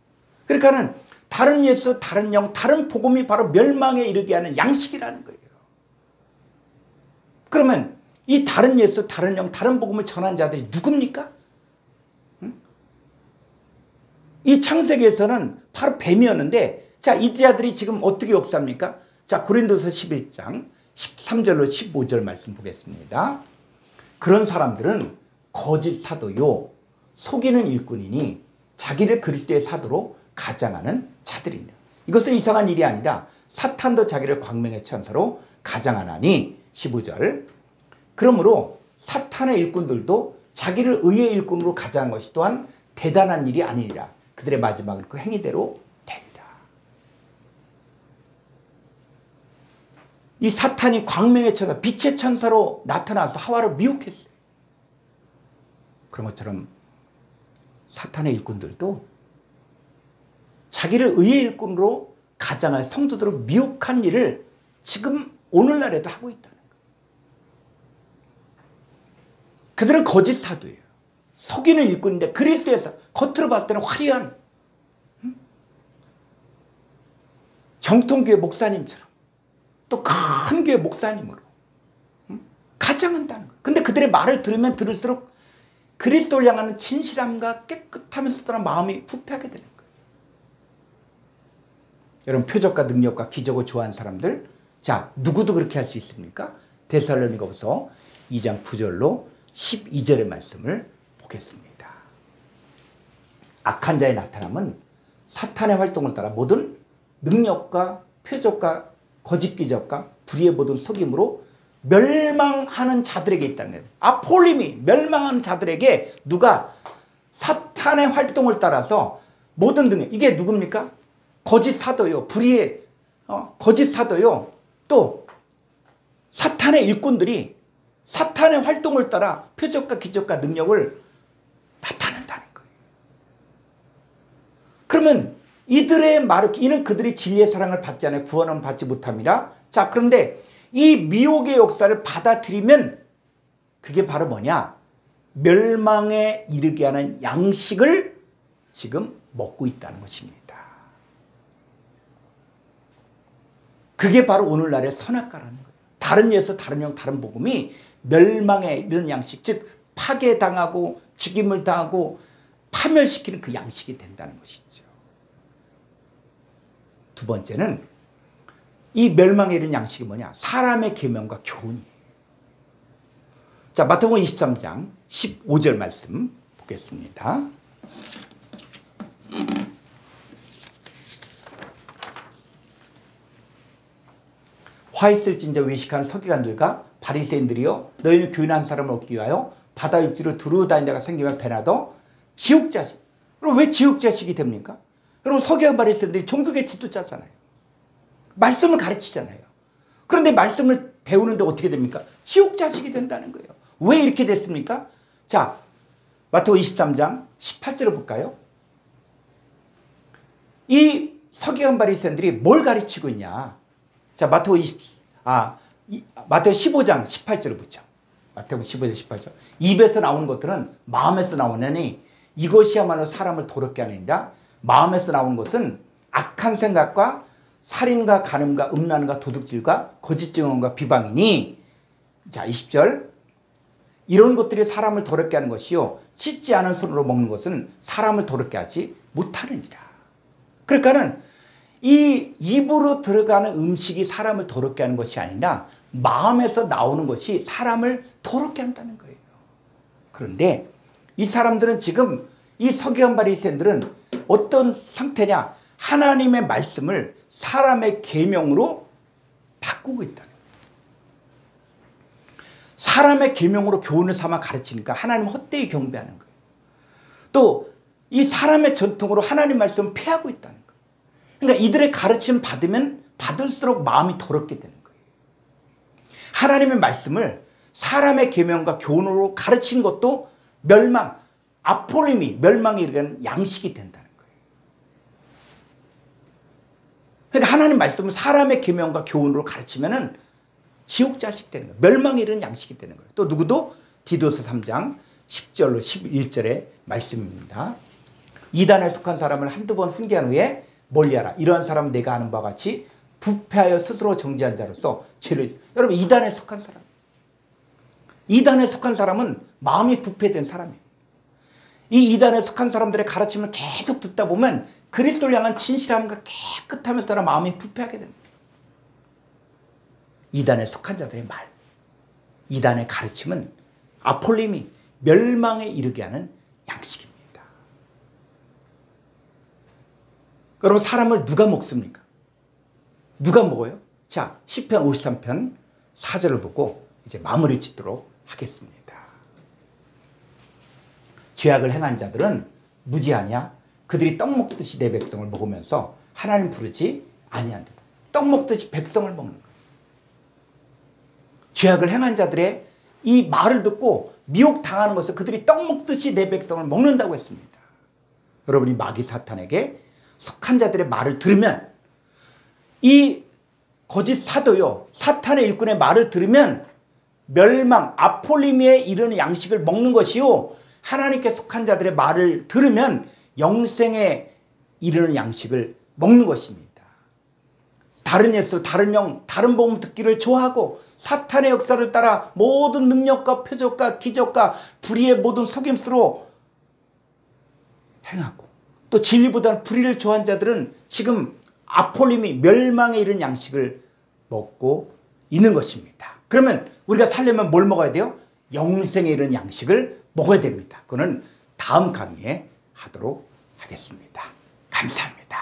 그러니까는 다른 예수, 다른 영, 다른 복음이 바로 멸망에 이르게 하는 양식이라는 거예요. 그러면 이 다른 예수, 다른 영, 다른 복음을 전한 자들이 누굽니까? 응? 이 창세기에서는 바로 뱀이었는데, 자, 이 자들이 지금 어떻게 역사합니까? 자, 고린도서 11장 13절로 15절 말씀 보겠습니다. 그런 사람들은 거짓 사도요 속이는 일꾼이니 자기를 그리스도의 사도로 가장하는 자들이니라. 이것은 이상한 일이 아니라 사탄도 자기를 광명의 천사로 가장하나니. 15절. 그러므로 사탄의 일꾼들도 자기를 의의 일꾼으로 가장한 것이 또한 대단한 일이 아니니라. 그들의 마지막은 그 행위대로 되리라. 이 사탄이 광명의 천사, 빛의 천사로 나타나서 하와를 미혹했어요. 그런 것처럼 사탄의 일꾼들도 자기를 의의 일꾼으로 가장할 성도들을 미혹한 일을 지금 오늘날에도 하고 있다는 거예요. 그들은 거짓 사도예요. 속이는 일꾼인데 그리스도에서 겉으로 봤을 때는 화려한 정통교회 목사님처럼 또 큰 교회 목사님으로 가장한다는 거예요. 근데 그들의 말을 들으면 들을수록 그리스도를 향하는 진실함과 깨끗하면서 떠난 마음이 부패하게 되는 거예요. 여러분, 표적과 능력과 기적을 좋아하는 사람들, 자, 누구도 그렇게 할 수 있습니까? 데살로니가후서 2장 9절로 12절의 말씀을 보겠습니다. 악한 자의 나타남은 사탄의 활동을 따라 모든 능력과 표적과 거짓 기적과 불의의 모든 속임으로 멸망하는 자들에게 있다는 거예요. 아폴림이 멸망하는 자들에게 누가 사탄의 활동을 따라서 모든 능력, 이게 누굽니까? 거짓 사도요, 불의의 거짓 사도요, 또 사탄의 일꾼들이 사탄의 활동을 따라 표적과 기적과 능력을 나타낸다는 거예요. 그러면 이들의 말을, 이는 그들이 진리의 사랑을 받지 않아 구원은 받지 못함이라. 자, 그런데 이 미혹의 역사를 받아들이면 그게 바로 뭐냐? 멸망에 이르게 하는 양식을 지금 먹고 있다는 것입니다. 그게 바로 오늘날의 선악과라는 거예요. 다른 예수, 다른 영, 다른 복음이 멸망에 이르는 양식, 즉 파괴당하고 죽임을 당하고 파멸시키는 그 양식이 된다는 것이죠. 두 번째는 이 멸망에 이르는 양식이 뭐냐? 사람의 계명과 교훈이에요. 자, 마태복음 23장 15절 말씀 보겠습니다. 화 있을진저 외식하는 서기관들과 바리새인들이여, 너희는 교인한 사람을 얻기 위하여 바다 육지로 두루 다니는 자가 생기면 배나도 지옥자식. 그럼 왜 지옥자식이 됩니까? 여러분, 서기관 바리새인들이 종교계 지도자잖아요. 말씀을 가르치잖아요. 그런데 말씀을 배우는데 어떻게 됩니까? 지옥자식이 된다는 거예요. 왜 이렇게 됐습니까? 자, 마태복음 23장 18절을 볼까요? 이 서기관 바리새인들이 뭘 가르치고 있냐? 자, 마태복음 15장 18절을 보죠. 마태복음 15장 18절. 입에서 나오는 것들은 마음에서 나오느니 이것이야말로 사람을 더럽게 하느니라. 마음에서 나오는 것은 악한 생각과 살인과 간음과 음란과 도둑질과 거짓 증언과 비방이니. 자, 20절. 이런 것들이 사람을 더럽게 하는 것이요, 씻지 않은 손으로 먹는 것은 사람을 더럽게 하지 못하느니라. 그러니까는 이 입으로 들어가는 음식이 사람을 더럽게 하는 것이 아니라 마음에서 나오는 것이 사람을 더럽게 한다는 거예요. 그런데 이 사람들은 지금, 이 서기관 바리새인들은 어떤 상태냐? 하나님의 말씀을 사람의 계명으로 바꾸고 있다는 거예요. 사람의 계명으로 교훈을 삼아 가르치니까 하나님 헛되이 경배하는 거예요. 또 이 사람의 전통으로 하나님 말씀을 폐하고 있다는 거예요. 그러니까 이들의 가르침 받으면 받을수록 마음이 더럽게 되는 거예요. 하나님의 말씀을 사람의 계명과 교훈으로 가르친 것도 멸망, 아폴림이 멸망에 이르는 양식이 된다는 거예요. 그러니까 하나님 말씀을 사람의 계명과 교훈으로 가르치면은 지옥 자식 되는 거예요. 멸망에 이르는 양식이 되는 거예요. 또 누구도? 디도서 3장 10절로 11절의 말씀입니다. 이단에 속한 사람을 한두 번 훈계한 후에 멀리하라. 이러한 사람은 내가 아는 바와 같이 부패하여 스스로 정죄한 자로서 죄를. 여러분, 이단에 속한 사람, 이단에 속한 사람은 마음이 부패된 사람이에요. 이 이단에 속한 사람들의 가르침을 계속 듣다 보면 그리스도를 향한 진실함과 깨끗함에서 따라 마음이 부패하게 됩니다. 이단에 속한 자들의 말, 이단의 가르침은 아폴림이 멸망에 이르게 하는 양식입니다. 여러분, 사람을 누가 먹습니까? 누가 먹어요? 자, 시편 53편 4절을 보고 이제 마무리 짓도록 하겠습니다. 죄악을 행한 자들은 무지하냐? 그들이 떡 먹듯이 내 백성을 먹으면서 하나님 부르지 아니한다. 떡 먹듯이 백성을 먹는 거예요. 죄악을 행한 자들의 이 말을 듣고 미혹당하는 것을 그들이 떡 먹듯이 내 백성을 먹는다고 했습니다. 여러분이 마귀 사탄에게 속한 자들의 말을 들으면, 이 거짓 사도요, 사탄의 일꾼의 말을 들으면 멸망, 아폴리미에 이르는 양식을 먹는 것이요, 하나님께 속한 자들의 말을 들으면 영생에 이르는 양식을 먹는 것입니다. 다른 예수, 다른 영, 다른 복음 듣기를 좋아하고 사탄의 역사를 따라 모든 능력과 표적과 기적과 불의의 모든 속임수로 행하고, 또 진리보다는 불의를 좋아하는 자들은 지금 아폴림이 멸망에 이른 양식을 먹고 있는 것입니다. 그러면 우리가 살려면 뭘 먹어야 돼요? 영생에 이른 양식을 먹어야 됩니다. 그거는 다음 강의에 하도록 하겠습니다. 감사합니다.